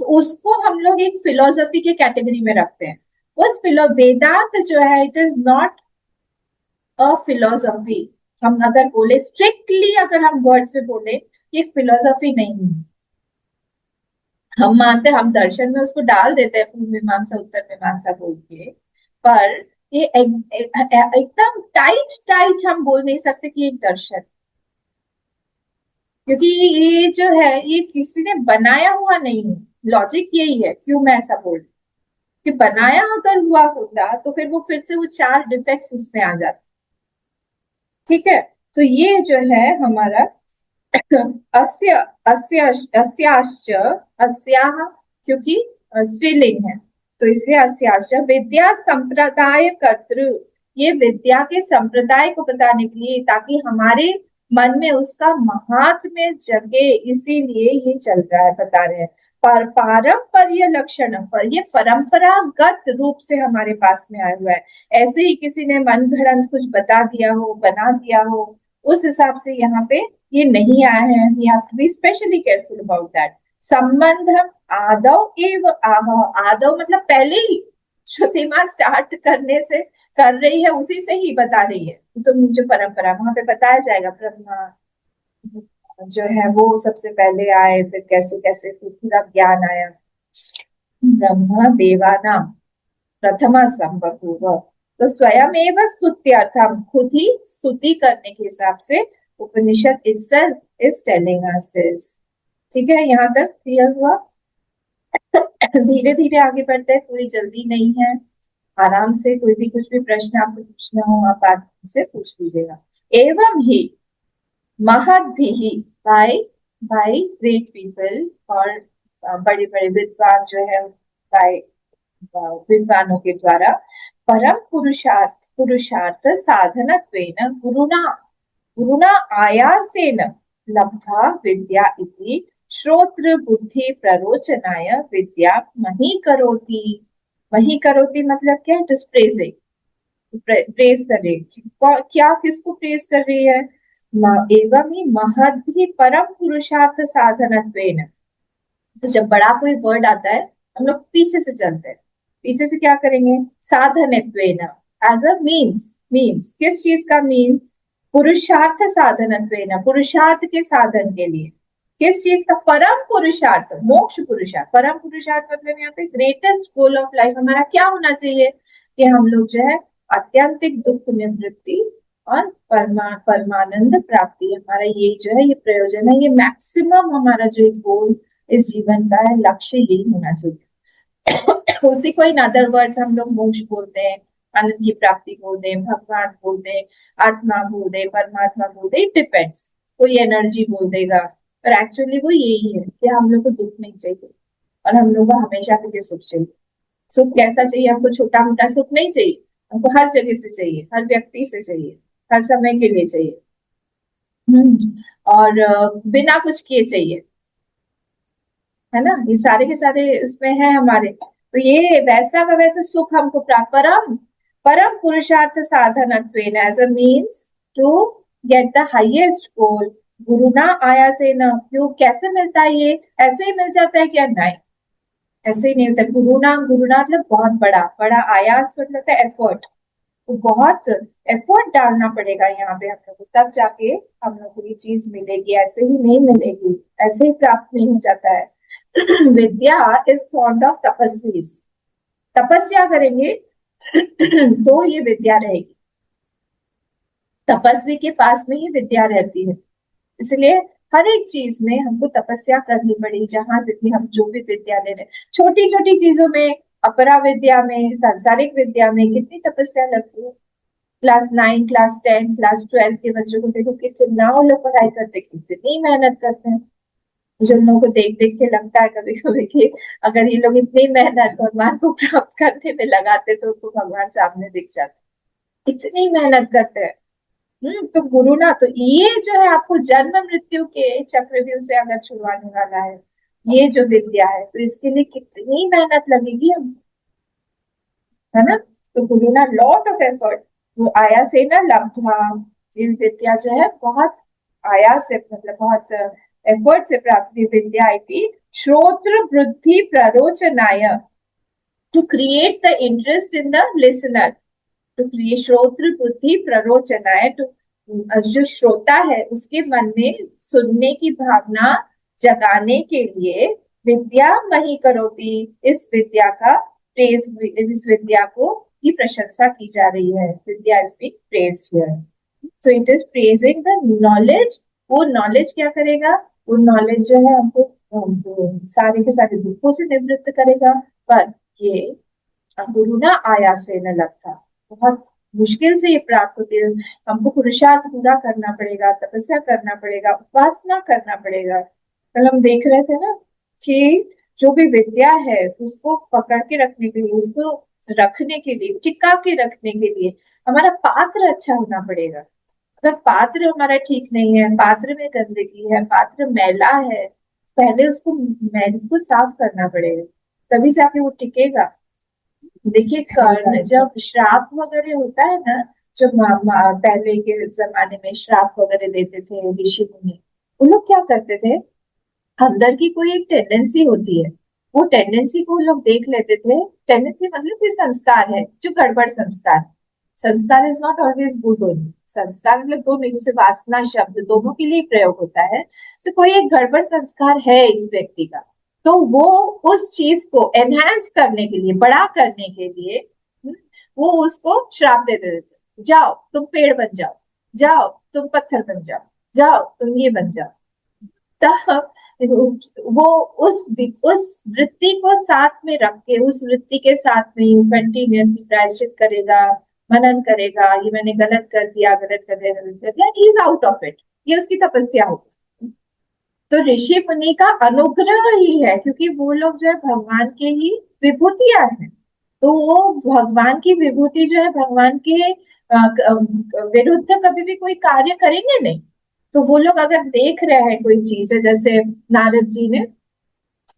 Speaker 1: उसको हम लोग एक फिलोसफी के कैटेगरी में रखते हैं। उस फिलो वेदांत जो है it is not a philosophy. हम अगर बोले स्ट्रिक्टली, अगर हम वर्ड्स में बोले, ये फिलोसफी नहीं है। हम मानते हैं, हम दर्शन में उसको डाल देते हैं पूर्व मीमांसा उत्तर मीमांसा बोल के, पर ये एकदम टाइट टाइट हम बोल नहीं सकते कि एक दर्शन, क्योंकि ये जो है ये किसी ने बनाया हुआ नहीं है। लॉजिक यही है, क्यों मैं ऐसा बोल रही हूँ, कि बनाया अगर हुआ होता तो फिर वो फिर से वो चार डिफेक्ट्स उसमें आ जाते। ठीक है, तो ये जो है हमारा अस्य अस्य अस्याश्च, अस्याह क्योंकि स्त्रीलिंग है, तो इसलिए अस्याश्च विद्या संप्रदाय कर्तृ, ये विद्या के संप्रदाय को बताने के लिए, ताकि हमारे मन में उसका महात्म्य जगे, इसीलिए ये चल रहा है, बता रहे हैं। पर पारंपर्य लक्षण पर, ये परंपरागत रूप से हमारे पास में आया हुआ है, ऐसे ही किसी ने मन घड़ंत कुछ बता दिया हो, बना दिया हो, उस हिसाब से यहाँ पे ये नहीं आया है। We have to be specially careful about that. संबंधम आदव एव आह, आदव मतलब पहले ही, श्रुतिमा स्टार्ट करने से कर रही है उसी से ही बता रही है। तो जो परंपरा वहां पे बताया जाएगा, ब्रह्मा जो है वो सबसे पहले आए, फिर कैसे कैसे पूरा ज्ञान आया। ब्रह्मा देवानां प्रथमा संभव, तो स्वयं एवं स्तुत्यर्थम, खुद ही स्तुति करने के हिसाब से उपनिषद itself is telling us this। ठीक है, यहाँ तक क्लियर हुआ? धीरे धीरे आगे बढ़ते हैं, कोई जल्दी नहीं है, आराम से कोई भी कुछ भी प्रश्न आपको पूछना हो आप आराम से पूछ लीजिएगा। एवं ही महद भी, बाय बाय ग्रेट पीपल, और बड़े बड़े विद्वान जो है, बाय विद्वानों के द्वारा, परम पुरुषार्थ पुरुषार्थ साधनत्वेन गुरुणा गुरुणा आयासेन लब्धा विद्या इति श्रोत्र बुद्धि प्ररोचनाय विद्या मही करोति। मही करोति मतलब क्या है? डिस्प्रेजिंग, प्रेज कर रही है। क्या किसको प्रेज कर रही है? एवं ही महद भी परम पुरुषार्थ साधनत्वेन। तो जब बड़ा कोई वर्ड आता है हम लोग पीछे से चलते हैं, पीछे से क्या करेंगे? साधनत्वेन, एज अ मीन्स, मीन्स किस चीज का मीन्स? पुरुषार्थ साधनत्वेन, पुरुषार्थ के साधन के लिए। किस चीज का? परम पुरुषार्थ, मोक्ष पुरुषार्थ। परम पुरुषार्थ मतलब यहाँ पे ग्रेटेस्ट गोल ऑफ लाइफ हमारा क्या होना चाहिए? कि हम लोग जो है आत्यंतिक दुख निवृत्ति और परमानंद प्राप्ति, हमारा ये जो है ये प्रयोजन है, ये मैक्सिमम हमारा जो एक गोल इस जीवन का है, लक्ष्य यही होना चाहिए। उसी को इन अदर वर्ड्स हम लोग मोक्ष बोलते हैं, आनंद की प्राप्ति बोलते हैं, भगवान बोलते हैं, आत्मा बोल दे, परमात्मा बोल दे, इट डिपेंड्स। कोई एनर्जी बोल देगा, पर एक्चुअली वो यही है कि हम लोग को दुख नहीं चाहिए और हम लोग को हमेशा के लिए सुख चाहिए। सुख कैसा चाहिए हमको? छोटा मोटा सुख नहीं चाहिए, हमको हर जगह से चाहिए, हर व्यक्ति से चाहिए, हर समय के लिए चाहिए। और बिना कुछ किए चाहिए, है ना? ये सारे के सारे इसमें है हमारे, तो ये वैसा का वैसा सुख हमको प्राप्त, परम परम पुरुषार्थ साधनत्वेन, as a means to get the highest goal. गुरु ना आया से न, क्यों कैसे मिलता है? ये ऐसे ही मिल जाता है क्या? नहीं, ऐसे ही नहीं होता। गुरु ना मतलब बहुत बड़ा, बड़ा आयास मतलब है एफर्ट, तो बहुत एफर्ट डालना पड़ेगा यहाँ पे हम लोग को, तब जाके हम लोग को ये चीज मिलेगी, ऐसे ही नहीं मिलेगी, ऐसे ही प्राप्त नहीं हो जाता है। विद्या इज फॉन्ड ऑफ तपस्वी, तपस्या करेंगे तो ये विद्या रहेगी, तपस्वी के पास में ही विद्या रहती है। इसलिए हर एक चीज में हमको तपस्या करनी पड़ी, जहां से भी हम जो भी विद्या ले रहे, छोटी छोटी चीजों में, अपरा विद्या में, सांसारिक विद्या में कितनी तपस्या लगती है। क्लास 9, क्लास 10, क्लास 12 के बच्चों को देखो, कितना वो लोग पढ़ाई करते, कितनी मेहनत करते हैं। मुझे उन लोगों को देख देख के लगता है कभी कभी कि अगर ये लोग इतनी मेहनत भगवान को प्राप्त करने में लगाते तो उनको भगवान सामने दिख जाते। इतनी मेहनत करते हैं। तो गुरु ना, तो ये जो है आपको जन्म मृत्यु के चक्रव्यूह से अगर छुड़वाने वाला है, ये जो विद्या है, तो इसके लिए कितनी मेहनत लगेगी हम, है ना। तो गुरु ना लॉट ऑफ एफर्ट, वो आया से ना लब्धा, ये विद्या जो है बहुत आयास से, मतलब बहुत एफर्ट से प्राप्त हुई विद्या आई थी। श्रोत्र वृद्धि प्ररोचनाय, to create the interest in the listener, to create श्रोत्र बुद्धि प्ररोचनाय, टू जो श्रोता है उसके मन में सुनने की भावना जगाने के लिए, विद्या मही करोति, इस विद्या का प्रेज, इस विद्या को की प्रशंसा की जा रही है। Vidya is being praised here, so it is praising the knowledge. वो नॉलेज क्या करेगा, वो नॉलेज जो है हमको सारे के सारे दुखों से निवृत्त करेगा। पर ये गुरु ना आया से न लगता, बहुत मुश्किल से ये प्राप्त होती है। हमको पुरुषार्थ पूरा करना पड़ेगा, तपस्या करना पड़ेगा, उपासना करना पड़ेगा। कल हम देख रहे थे ना कि जो भी विद्या है उसको पकड़ के रखने के लिए, उसको रखने के लिए, टिका के रखने के लिए हमारा पात्र अच्छा होना पड़ेगा। अगर पात्र हमारा ठीक नहीं है, पात्र में गंदगी है, पात्र मैला है, पहले उसको मैल को साफ करना पड़ेगा, तभी जाके वो टिकेगा। देखिए कर्ण जब श्राप वगैरह होता है ना, जब पहले के जमाने में श्राप वगैरह देते थे ऋषि मुनि, वो लोग क्या करते थे, अंदर की कोई एक टेंडेंसी होती है, वो टेंडेंसी को लोग देख लेते थे। टेंडेंसी मतलब कोई संस्कार है जो गड़बड़ संस्कार, संस्कार is not always good only, संस्कार मतलब दोनों, जैसे वासना शब्द दोनों के लिए प्रयोग होता है। तो कोई एक गड़बड़ संस्कार है इस व्यक्ति का, तो वो उस चीज को एनहांस करने के लिए, बड़ा करने के लिए, वो उसको श्राप दे देते, जाओ तुम पेड़ बन जाओ, जाओ तुम पत्थर बन जाओ, जाओ तुम ये बन जाओ। तब वो उस वृत्ति को साथ में रख के, उस वृत्ति के साथ में कंटिन्यूअसली प्रायश्चित करेगा, मनन करेगा, ये मैंने गलत कर दिया, गलत कर दिया, गलत कर दिया, he is out of it, ये उसकी तपस्या होगी। तो ऋषि मुनि का अनुग्रह ही है, क्योंकि वो लोग जो है भगवान के ही विभूतियां हैं। तो वो भगवान की विभूति जो है, भगवान के विरुद्ध कभी भी कोई कार्य करेंगे नहीं। तो वो लोग अगर देख रहे हैं कोई चीज है, जैसे नारद जी ने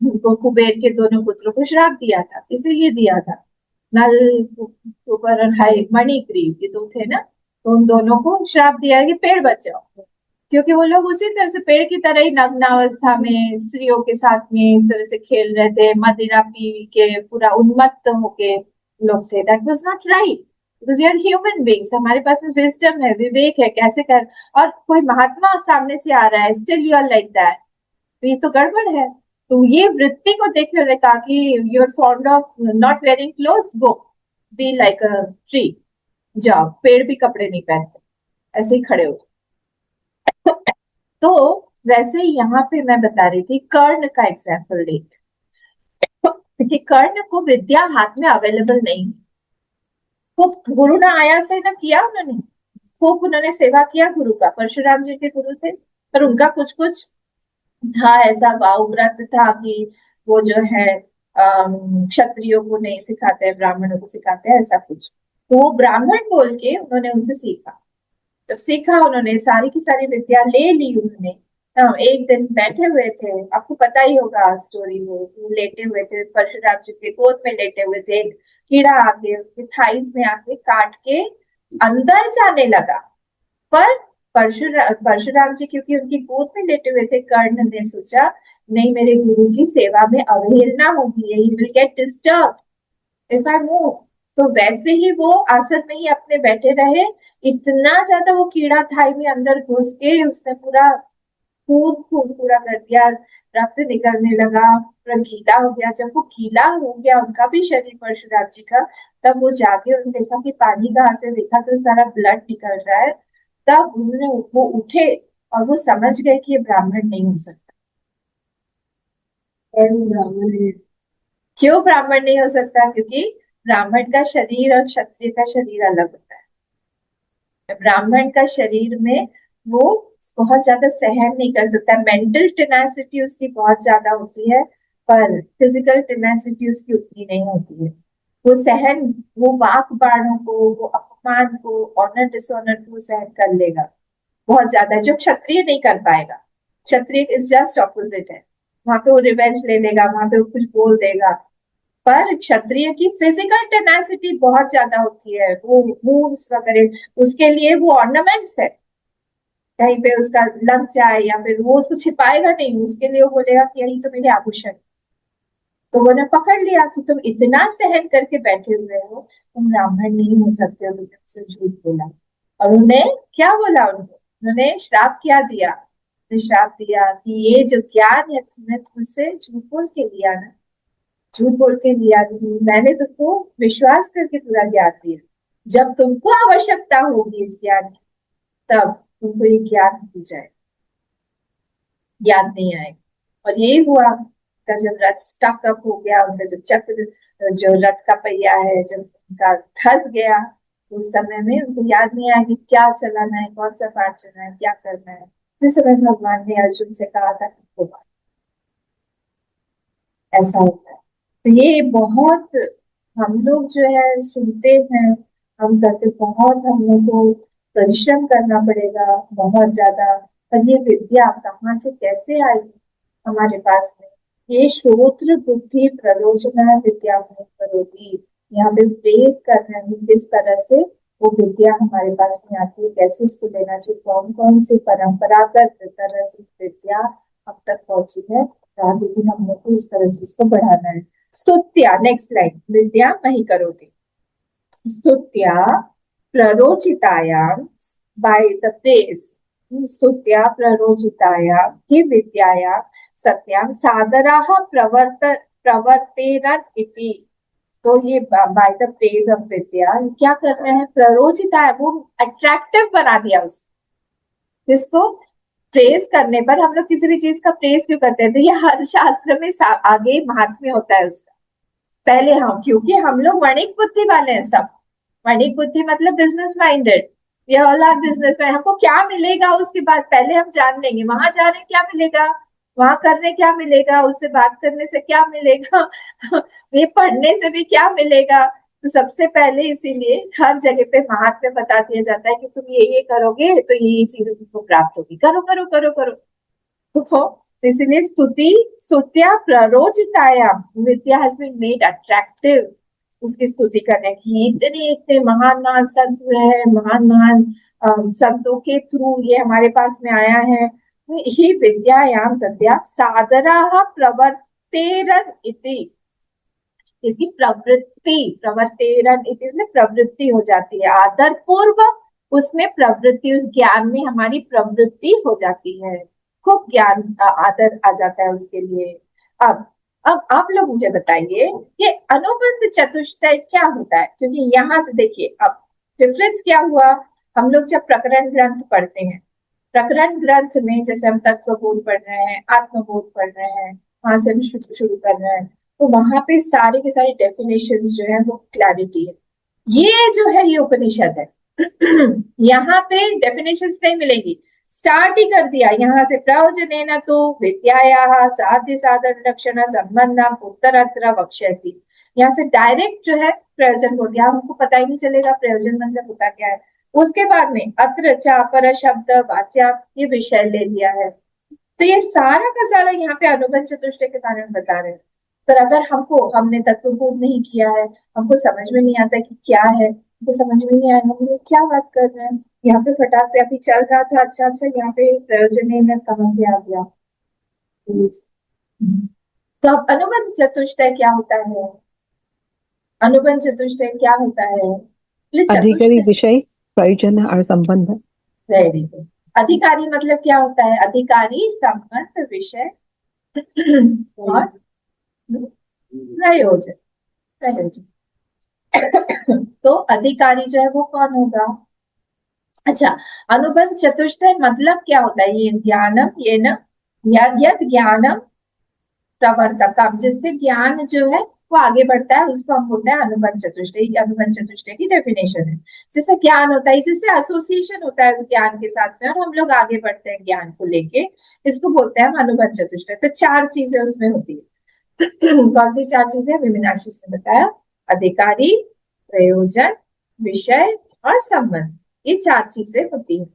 Speaker 1: उनको कुबेर के दोनों पुत्रों को श्राप दिया था, इसीलिए दिया था, नल कुबर और हाय मणिग्रीव, ये दो थे ना, तो उन दोनों को श्राप दिया है कि पेड़ बच जाओ, क्योंकि वो लोग उसी तरह से पेड़ की तरह ही नग्न अवस्था में स्त्रियों के साथ में इस तरह से खेल रहे थे, मदिरा पी के पूरा उन्मत्त होके लोग थे। That was not right, because we are human beings, हमारे पास में विजडम है, विवेक है, कैसे कर, और कोई महात्मा सामने से आ रहा है, still you are like that, तो ये तो गड़बड़ है। तो ये वृत्ति को देख के उन्होंने कहा कि you are fond of not wearing clothes, go be like a tree, जाओ, पेड़ भी कपड़े नहीं पहनते, ऐसे ही खड़े हो। तो वैसे ही यहाँ पे मैं बता रही थी कर्ण का एग्जाम्पल लेके, कि कर्ण को विद्या हाथ में अवेलेबल नहीं, खूब गुरु ने आया से ना किया उन्होंने, खूब उन्होंने सेवा किया गुरु का, परशुराम जी के गुरु थे, पर उनका कुछ कुछ था ऐसा वाव व्रत था कि वो जो है क्षत्रियों को नहीं सिखाते हैं, ब्राह्मणों को सिखाते हैं, ऐसा कुछ। तो वो ब्राह्मण बोल के उन्होंने उनसे सीखा, जब सीखा उन्होंने सारी की सारी विद्या ले ली उन्होंने। हाँ, एक दिन बैठे हुए थे, आपको पता ही होगा स्टोरी, वो लेटे हुए थे परशुराम जी के गोद में, लेटे हुए थे, एक कीड़ा आके उनके थाइस में आके काट के अंदर जाने लगा। पर परशुराम जी क्योंकि उनकी गोद में लेटे हुए थे, कर्ण ने सोचा नहीं, मेरे गुरु की सेवा में अवहेलना होगी, he will get disturb if I move. तो वैसे ही वो आसन में ही अपने बैठे रहे, इतना ज्यादा वो कीड़ा थाई में अंदर घुस के उसने पूरा खून खून पूरा कर दिया, रक्त निकलने लगा, पूरा गीला हो गया। जब वो गीला हो गया उनका भी शरीर, परशुराम जी का, तब वो जाके उन्होंने देखा कि पानी कहाँ से, देखा तो सारा ब्लड निकल रहा है। तब उन्होंने, वो उठे और वो समझ गए कि ये ब्राह्मण नहीं हो सकता। ब्राह्मण है। क्यों ब्राह्मण नहीं हो सकता, क्योंकि ब्राह्मण का शरीर और क्षत्रिय का शरीर अलग होता है। ब्राह्मण का शरीर में वो बहुत ज्यादा सहन नहीं कर सकता। मेंटल टेनासिटी उसकी बहुत ज्यादा होती है, पर फिजिकल टेनासिटी उसकी उतनी नहीं होती है। वो सहन, वो वाक बाणों को, वो अपमान को, ऑनर डिसऑनर को सहन कर लेगा बहुत ज्यादा, जो क्षत्रिय नहीं कर पाएगा। क्षत्रिय इज जस्ट ऑपोजिट है, वहां पे वो रिवेंज ले लेगा, वहां पे वो कुछ बोल देगा। पर क्षत्रिय की फिजिकल टेनासिटी बहुत ज्यादा होती है, वो उस वगैरह, उसके लिए वो ऑर्नामेंट्स है, कहीं पे उसका लग जाए या फिर वो उसको छिपाएगा नहीं, उसके लिए वो बोलेगा कि यही तो मेरे आभूषण। तो वो ने पकड़ लिया कि तुम इतना सहन करके बैठे हुए हो, तुम ब्राह्मण नहीं हो सकते हो, तुमने मुझसे झूठ बोला। और उन्हें क्या बोला, उन्होंने श्राप क्या दिया, उन्हें श्राप दिया कि ये जो ज्ञान है तुमने तुमसे झूठ बोल के लिया ना, झूठ बोल के लिया। मैंने तुमको विश्वास करके पूरा ज्ञान दिया, जब तुमको आवश्यकता होगी इस ज्ञान की, तब तुमको ये ज्ञान मिल जाए, याद नहीं आएगा। और ये हुआ, उनका जब रथ स्टक अप हो गया, उनका जब चक्र, जो रथ का पहिया है जब उनका धस गया, उस समय में उनको याद नहीं आया कि क्या चलाना है, कौन सा पाठ चलाना है, क्या करना है। उस समय भगवान ने अर्जुन से कहा था कि वो ऐसा होता है। तो ये बहुत, हम लोग जो है सुनते हैं, हम करते, बहुत हम लोग को परिश्रम करना पड़ेगा बहुत ज्यादा। पर ये विद्या कहाँ से कैसे आई हमारे पास में? ये श्रोत्र बुद्धि प्ररोचना विद्या में करोति, यहाँ पे प्रेस कर रहे हैं किस तरह से वो विद्या हमारे पास में आती है, कैसे इसको लेना चाहिए, कौन कौन सी परंपरागत तरह से विद्या अब तक पहुंची है, और आगे भी हम लोग को इस तरह से इसको बढ़ाना है। स्तुत्या, नेक्स्ट लाइन, विद्या मही करोति। स्तुत्या प्ररोचितायां, बाय द प्रेस, स्तुत्या प्ररोचितायां हि विद्यायां सत्यां सादराः प्रवर्तेरन् इति। तो ये बाय द प्रेज ऑफ विद्या क्या कर रहे हैं, प्ररोचिता है, वो अट्रैक्टिव बना दिया उसको। जिसको प्रेस करने पर, हम लोग किसी भी चीज का प्रेस क्यों करते हैं, तो ये हर शास्त्र में आगे महात्म्य होता है उसका। पहले हम, क्योंकि हम लोग वणिक बुद्धि वाले हैं सब, वणिक बुद्धि मतलब बिजनेस माइंडेड, ये ऑल आर बिजनेस मैन। हमको क्या मिलेगा उसके बाद पहले हम जान लेंगे, वहां जाने क्या मिलेगा, वहां करने क्या मिलेगा, उससे बात करने से क्या मिलेगा ये पढ़ने से भी क्या मिलेगा। तो सबसे पहले इसीलिए हर जगह पे महात्म्य बता दिया जाता है कि तुम ये करोगे तो ये चीजें तुमको प्राप्त होगी, करो करो करो करो। तो इसलिए स्तुति, स्तुत्या प्ररोचिताया, विद्या हैज बीन मेड अट्रैक्टिव, उसकी स्तुति करने की। इतने इतने महान महान संत हुए हैं, महान महान संतों के थ्रू ये हमारे पास में आया है। ही विद्यायाम सद्या सादरा प्रवर्तेरन इति, इसकी प्रवृत्ति, प्रवर्तेरन इति मतलब प्रवृत्ति हो जाती है, आदर पूर्वक उसमें प्रवृत्ति, उस ज्ञान में हमारी प्रवृत्ति हो जाती है, खूब ज्ञान आदर आ जाता है उसके लिए। अब आप लोग मुझे बताइए, ये अनुबंध चतुष्टय क्या होता है? क्योंकि यहाँ से देखिए अब डिफरेंस क्या हुआ। हम लोग जब प्रकरण ग्रंथ पढ़ते हैं, प्रकरण ग्रंथ में जैसे हम तत्वबोध पढ़ रहे हैं, आत्मबोध पढ़ रहे हैं, वहां से हम शुरू कर रहे हैं, तो वहां पे सारे के सारे डेफिनेशन जो है वो क्लैरिटी है। ये जो है ये उपनिषद है यहाँ पे डेफिनेशंस नहीं मिलेगी, स्टार्ट ही कर दिया यहाँ से, प्रयोजनेन तो विद्यायाः साध्य साधन लक्षण संबंधम उत्तरत्र वक्ष्यति। यहाँ से डायरेक्ट जो है प्रयोजन बोल दिया, हमको पता ही नहीं चलेगा प्रयोजन मतलब होता क्या है। उसके बाद में अत्र च पर शब्द वाच्या, ये विषय ले लिया है। तो ये सारा का सारा यहाँ पे अनुबंध चतुष्टय के बारे में बता रहे हैं। पर अगर हमने तत्वबोध नहीं किया है, हमको समझ में नहीं आता कि क्या है, हमको समझ में नहीं आया हम ये क्या बात कर रहे हैं, यहाँ पे फटाक से अभी चल रहा था, अच्छा अच्छा यहाँ पे प्रयोजन कहाँ से आ गया। तो अब अनुबंध चतुष्टय क्या होता है? अनुबंध चतुष्टय क्या होता है?
Speaker 3: अधिकारी, विषय, प्रयोजन और संबंध।
Speaker 1: Very good. अधिकारी मतलब क्या होता है? अधिकारी, संबंध, विषय और प्रयोजन, प्रयोजन। तो अधिकारी जो है वो कौन होगा? अच्छा, अनुबंध चतुष्टय मतलब क्या होता है? ये ज्ञानम, यद ज्ञानम प्रवर्तकम, जिससे ज्ञान जो है वो वो आगे बढ़ता है उसको हम बोलते हैं अनुबंध चतुष्टय। अनुबंध चतुष्टय की डेफिनेशन है। जैसे ज्ञान होता है, जैसे एसोसिएशन होता है उस ज्ञान के साथ में, और हम लोग आगे बढ़ते हैं ज्ञान को लेके, इसको बोलते हैं हम अनुबंध चतुष्टय। तो चार चीजें उसमें होती है। कौन सी चार चीजें? अभी मीनाक्षी ने बताया, अधिकारी, प्रयोजन, विषय और संबंध, ये चार चीजें होती है।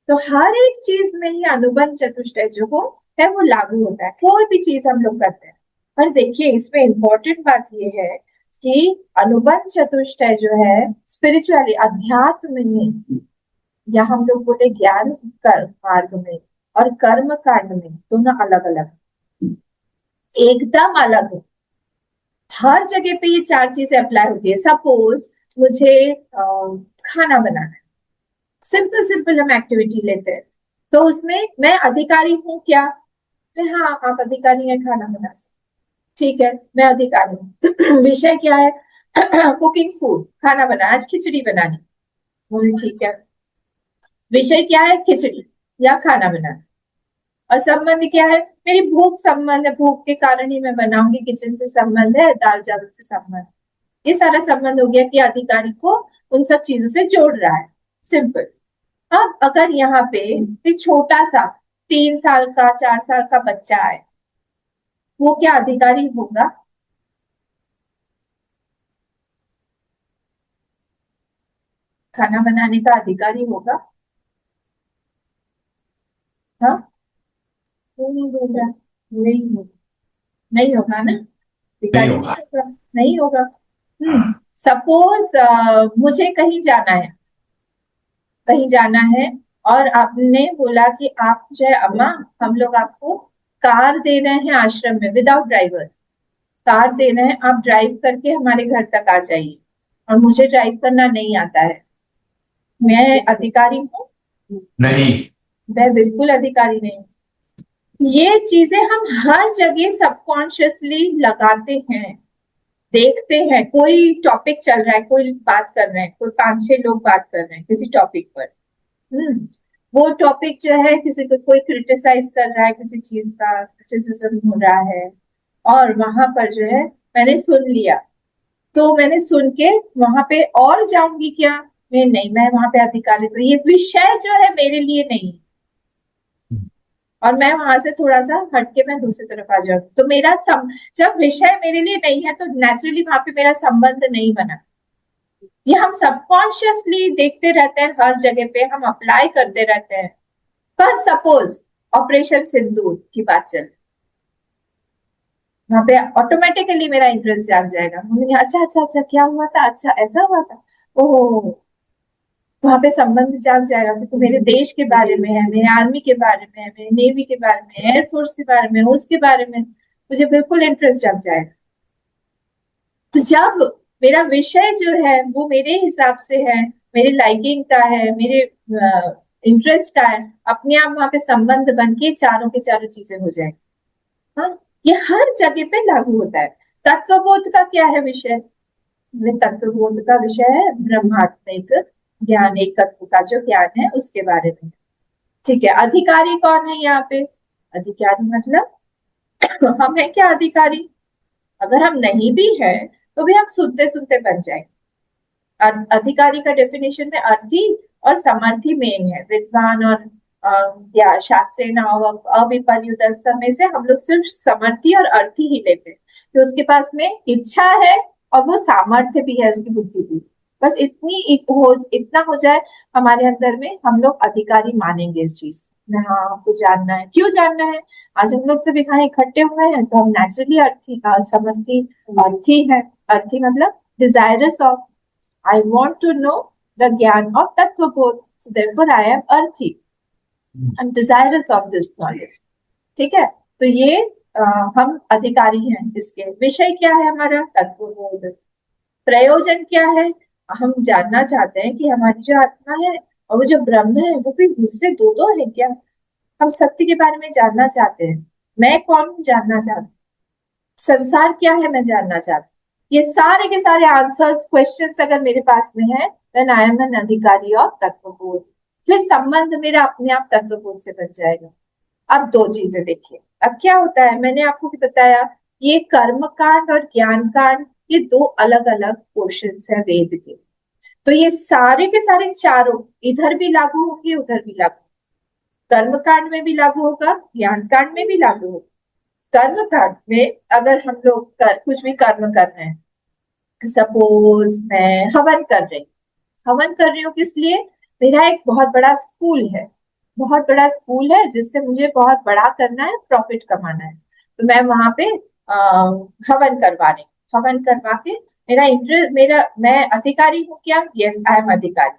Speaker 1: तो हर एक चीज में ही अनुबंध चतुष्टय जो हो है वो लागू होता है, कोई भी चीज हम लोग करते हैं। पर देखिए इसमें इंपॉर्टेंट बात ये है कि अनुबंध चतुष्टय जो है स्पिरिचुअली, अध्यात्म में, या हम लोग बोले ज्ञान कर्म मार्ग में और कर्म कांड में, दोनों अलग अलग, एकदम अलग है। हर जगह पे ये चार चीजें अप्लाई होती है। सपोज मुझे खाना बनाना है, सिंपल सिंपल हम एक्टिविटी लेते हैं, तो उसमें मैं अधिकारी हूँ क्या? मैं, हाँ आप अधिकारी हैं खाना बना सकते, ठीक है मैं अधिकारी हूँ। विषय क्या है? कुकिंग फूड, खाना बनाना, आज खिचड़ी बनानी, बोले ठीक है। विषय क्या है? खिचड़ी या खाना बनाना। और संबंध क्या है? मेरी भूख संबंध है, भूख के कारण ही मैं बनाऊंगी, किचन से संबंध है, दाल चावल से संबंध। ये सारा संबंध हो गया कि अधिकारी को उन सब चीजों से जोड़ रहा है, सिंपल। अब अगर यहाँ पे एक छोटा सा 3 साल का 4 साल का बच्चा है, वो क्या अधिकारी होगा? खाना बनाने का अधिकारी होगा? हाँ, क्यों नहीं होगा? नहीं होगा, नहीं होगा ना,
Speaker 2: नहीं
Speaker 1: अधिकारी नहीं
Speaker 2: होगा।
Speaker 1: होगा, नहीं होगा।
Speaker 2: हाँ,
Speaker 1: सपोज मुझे कहीं जाना है, कहीं जाना है, और आपने बोला कि आप जो है अम्मा, हम लोग आपको कार दे रहे हैं आश्रम में, विदाउट ड्राइवर कार दे रहे हैं, आप ड्राइव करके हमारे घर तक आ जाइए, और मुझे ड्राइव करना नहीं आता है, मैं अधिकारी हूँ?
Speaker 2: नहीं।
Speaker 1: मैं बिल्कुल अधिकारी नहीं हूँ। ये चीजें हम हर जगह सबकॉन्शियसली लगाते हैं, देखते हैं। कोई टॉपिक चल रहा है, कोई बात कर रहे हैं, कोई 5-6 लोग बात कर रहे हैं किसी टॉपिक पर, वो टॉपिक जो है किसी को कोई क्रिटिसाइज कर रहा है, किसी चीज का क्रिटिसिज्म हो रहा है, और वहां पर जो है मैंने सुन लिया, तो मैंने सुन के वहां पे और जाऊंगी क्या? मैं नहीं, मैं वहां पे अधिकारी, तो ये विषय जो है मेरे लिए नहीं, और मैं वहां से थोड़ा सा हटके मैं दूसरी तरफ आ जाऊंगी, तो मेरा जब विषय मेरे लिए नहीं है तो नेचुरली वहां पे मेरा संबंध नहीं बना। ये हम सबकॉन्शियसली देखते रहते हैं, हर जगह पे हम अप्लाई करते रहते हैं। पर सपोज ऑपरेशन सिंदूर की बात चल, वहां पे ऑटोमेटिकली मेरा इंटरेस्ट जाग जाएगा, मम्मी अच्छा अच्छा अच्छा क्या हुआ था, अच्छा ऐसा हुआ था, ओह, वहां पे संबंध जाग जाएगा, क्योंकि मेरे देश के बारे में है, मेरे आर्मी के बारे में है, मेरे नेवी के बारे में, एयरफोर्स के बारे में, उसके बारे में मुझे बिल्कुल इंटरेस्ट जाग जाएगा। तो जब मेरा विषय जो है वो मेरे हिसाब से है, मेरे लाइकिंग का है, मेरे इंटरेस्ट का है, अपने आप वहां पे संबंध बन के चारों के चारों चीजें हो जाएंगी। हाँ, ये हर जगह पे लागू होता है। तत्वबोध का क्या है विषय? तत्वबोध का विषय है ब्रह्मात्मिक ज्ञान, एक तत्व का जो ज्ञान है उसके बारे में, ठीक है। अधिकारी कौन है यहाँ पे? अधिकारी मतलब हम है क्या अधिकारी? अगर हम नहीं भी है तो भी हम सुनते सुनते बन जाएंगे। अधिकारी का डेफिनेशन में अर्थी और समर्थी मेन है, विद्वान और या शास्त्रीय नाम अविपर्युदस्त में से हम लोग सिर्फ समर्थी और अर्थी ही लेते हैं, कि उसके पास में इच्छा है और वो सामर्थ्य भी है, उसकी बुद्धि भी, बस इतना हो जाए हमारे अंदर में, हम लोग अधिकारी मानेंगे इस चीज को। हाँ हमको जानना है, क्यों जानना है? आज हम लोग सब यहाँ इकट्ठे हुए हैं तो हम नेचुरली अर्थी समर्थी अर्थी है। अर्थी मतलब desirous of, I want to know the ज्ञान of तत्वबोध, so therefore I am earthy, I'm desirous of this knowledge, ठीक है। तो ये हम अधिकारी हैं इसके। विषय क्या है हमारा? तत्वबोध। प्रयोजन क्या है? हम जानना चाहते हैं कि हमारी जो आत्मा है और वो जो ब्रह्म है वो कोई दूसरे दो दो है क्या? हम सत्य के बारे में जानना चाहते हैं, मैं कौन हूँ जानना चाहते हैं, संसार क्या है मैं जानना चाहती हूँ। ये सारे के सारे आंसर्स क्वेश्चंस अगर मेरे पास में है, देन आई एम एन अधिकारी ऑफ तत्वबोध। फिर संबंध मेरा अपने आप तत्वबोध से बन जाएगा। अब दो चीजें देखिए, अब क्या होता है, मैंने आपको भी बताया ये कर्म कांड और ज्ञान कांड ये दो अलग अलग पोर्शंस है वेद के। तो ये सारे के सारे चारों इधर भी लागू होंगे उधर भी लागू, कर्म कांड में भी लागू होगा ज्ञान कांड में भी लागू होगा। कर्म कांड में अगर हम लोग कुछ भी कर्म कर रहे हैं, सपोज मैं हवन कर रही हूँ, हवन कर रही हूँ किस लिए, मेरा एक बहुत बड़ा स्कूल है, बहुत बड़ा स्कूल है जिससे मुझे बहुत बड़ा करना है, प्रॉफिट कमाना है, तो मैं वहां पे हवन करवा रही हूँ। हवन करवा के मेरा इंटरेस्ट, मैं अधिकारी हूँ क्या, यस आई एम अधिकारी,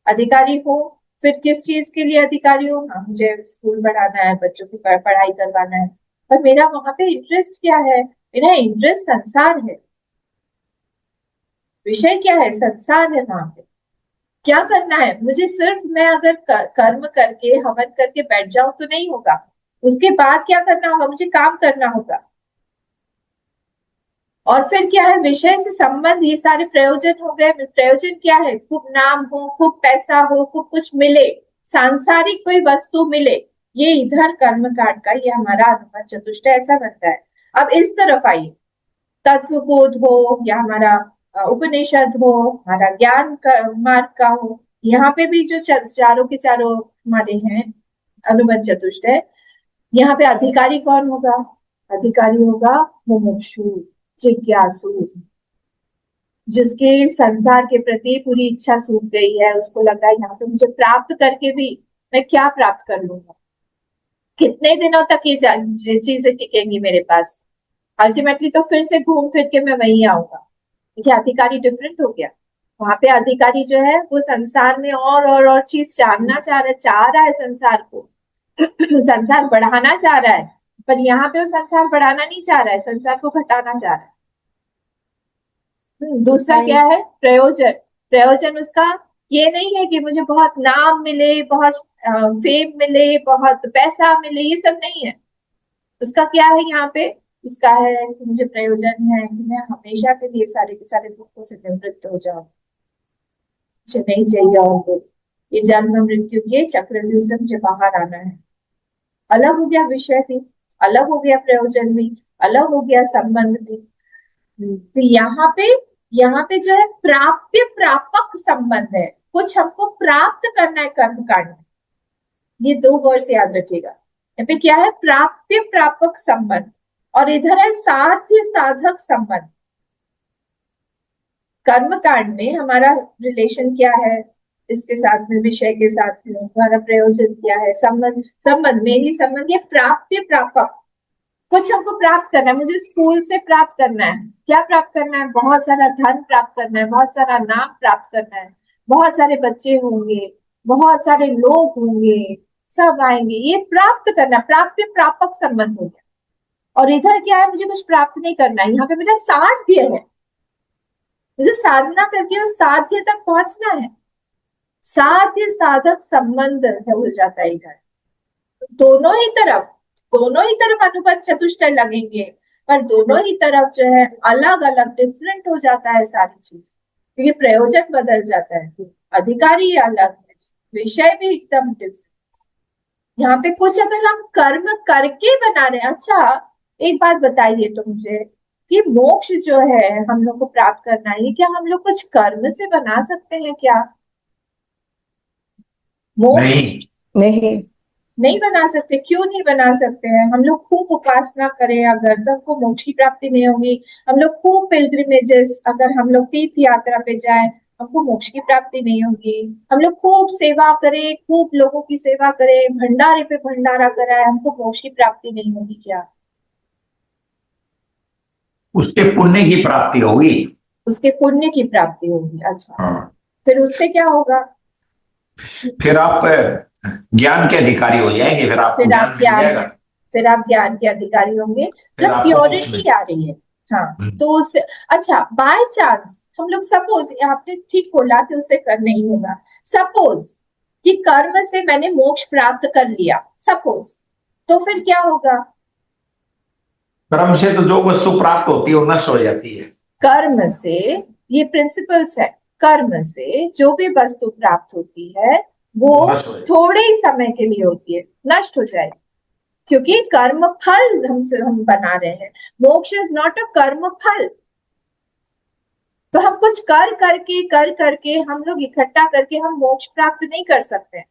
Speaker 1: अधिकारी हूँ। फिर किस चीज के लिए अधिकारी हूँ, हाँ मुझे स्कूल बढ़ाना है, बच्चों की पढ़ाई करवाना है, पर मेरा वहां पे इंटरेस्ट क्या है, मेरा इंटरेस्ट संसार है, विषय क्या है, संसार है। वहां पे क्या करना है मुझे, सिर्फ मैं अगर कर्म करके हवन करके बैठ जाऊं तो नहीं होगा, उसके बाद क्या करना होगा, मुझे काम करना होगा। और फिर क्या है, विषय से संबंध, ये सारे प्रयोजन हो गए। प्रयोजन क्या है, खूब नाम हो, खूब पैसा हो, खूब कुछ मिले, सांसारिक कोई वस्तु मिले, ये इधर कर्म कांड का, ये हमारा अनुमान चतुष्टय ऐसा बनता है। अब इस तरफ आइए, तत्वबोध हो या हमारा उपनिषद हो, हमारा ज्ञान का मार्ग का हो, यहाँ पे भी जो चारों के चारों हमारे हैं अनुबंध चतुष्टय, यहाँ पे अधिकारी कौन होगा, अधिकारी होगा मुमुक्षु, जिज्ञासु, जिसके संसार के प्रति पूरी इच्छा सूख गई है, उसको लग रहा है यहाँ पे मुझे प्राप्त करके भी मैं क्या प्राप्त कर लूंगा, कितने दिनों तक ये चीजें टिकेंगी मेरे पास, अल्टीमेटली तो फिर से घूम फिर के मैं वहीं आऊंगा। देखिए अधिकारी डिफरेंट हो गया, वहां पे अधिकारी जो है वो संसार में और चीज जानना चाह रहा है संसार को संसार बढ़ाना चाह रहा है, पर यहाँ पे वो संसार बढ़ाना नहीं चाह रहा है, संसार को घटाना चाह रहा है। दूसरा क्या है, प्रयोजन, प्रयोजन उसका ये नहीं है कि मुझे बहुत नाम मिले, बहुत फेम मिले, बहुत पैसा मिले, ये सब नहीं है। उसका क्या है यहाँ पे, उसका है कि मुझे प्रयोजन है कि मैं हमेशा के लिए सारे के सारे दुखों से निवृत्त हो जाऊं, मुझे नहीं चाहिए और ये जन्म मृत्यु के चक्रव्यूह से मुझे बाहर आना है। अलग हो गया विषय भी, अलग हो गया प्रयोजन भी, अलग हो गया संबंध भी। तो यहाँ पे जो है प्राप्य प्रापक संबंध है, कुछ हमको प्राप्त करना है कर्म कांड में, ये दो वर्ड्स याद रखिएगा। यहाँ पे क्या है, प्राप्य प्रापक संबंध, और इधर है साध्य साधक संबंध। कर्म कांड में हमारा रिलेशन क्या है, इसके साथ में विषय के साथ में हमारा प्रयोजन क्या है, संबंध, संबंध मेनली संबंध ये प्राप्य प्रापक, कुछ हमको प्राप्त करना है, मुझे स्कूल से प्राप्त करना है, क्या प्राप्त करना है, बहुत सारा धन प्राप्त करना है, बहुत सारा नाम प्राप्त करना है, बहुत सारे बच्चे होंगे, बहुत सारे लोग होंगे, सब आएंगे, ये प्राप्त करना, प्राप्य प्रापक संबंध हो गया। और इधर क्या है, मुझे कुछ प्राप्त नहीं करना है, यहाँ पे मेरा साध्य है, मुझे साधना करके उस साध्य तक पहुंचना है, साध्य साधक संबंध हो जाता है इधर। दोनों ही तरफ, दोनों ही तरफ अनुबंध चतुष्टय लगेंगे, पर दोनों ही तरफ जो है अलग अलग डिफरेंट हो जाता है सारी चीज, क्योंकि प्रयोजन बदल जाता है, अधिकारी अलग है, विषय भी एकदम डिफरेंट। यहाँ पे कुछ अगर हम कर्म करके बना रहे हैं, अच्छा एक बात बताइए तो मुझे कि मोक्ष जो है हम लोग को प्राप्त करना है, ये क्या हम लोग कुछ कर्म से बना सकते हैं क्या, मोक्ष
Speaker 2: नहीं,
Speaker 3: नहीं,
Speaker 1: नहीं बना सकते, क्यों नहीं बना सकते हैं, हम लोग खूब उपासना करें अगर तो हमको मोक्ष की प्राप्ति नहीं होगी, हम लोग खूब पिलग्रिमेजेस, अगर हम लोग तीर्थ यात्रा पे जाएं हमको मोक्ष की प्राप्ति नहीं होगी, हम लोग खूब सेवा करें, खूब लोगों की सेवा करें, भंडारे पे भंडारा कराएं, हमको मोक्ष की प्राप्ति नहीं होगी क्या,
Speaker 2: उसके पुण्य की प्राप्ति होगी।
Speaker 1: उसके पुण्य की प्राप्ति होगी। अच्छा
Speaker 2: हाँ,
Speaker 1: फिर उससे क्या होगा,
Speaker 2: फिर आप ज्ञान के अधिकारी हो जाएंगे, फिर आपको
Speaker 1: फिर
Speaker 2: ज्ञान
Speaker 1: आप
Speaker 2: मिल
Speaker 1: ज्ञान,
Speaker 2: जाएगा,
Speaker 1: फिर आप ज्ञान के अधिकारी होंगे,
Speaker 2: फिर
Speaker 1: मतलब
Speaker 2: आपको मोक्ष
Speaker 1: प्योरिटी
Speaker 2: मिल।
Speaker 1: आ रही है। हाँ तो उससे, अच्छा बाय चांस हम लोग, सपोज आपने ठीक बोला कि उससे कर नहीं होगा, सपोज कि कर्म से मैंने मोक्ष प्राप्त कर लिया, सपोज, तो फिर क्या होगा,
Speaker 2: कर्म से तो जो वस्तु प्राप्त होती है वो नष्ट हो जाती है।
Speaker 1: कर्म से, ये प्रिंसिपल्स है, कर्म से जो भी वस्तु प्राप्त होती है वो
Speaker 2: नष्ट हो जाती
Speaker 1: थोड़े ही समय के लिए होती है, नष्ट हो जाएगी, क्योंकि कर्म फल हम बना रहे हैं। मोक्ष इज नॉट अ कर्म फल। तो हम कुछ कर करके हम लोग इकट्ठा करके हम मोक्ष प्राप्त नहीं कर सकते।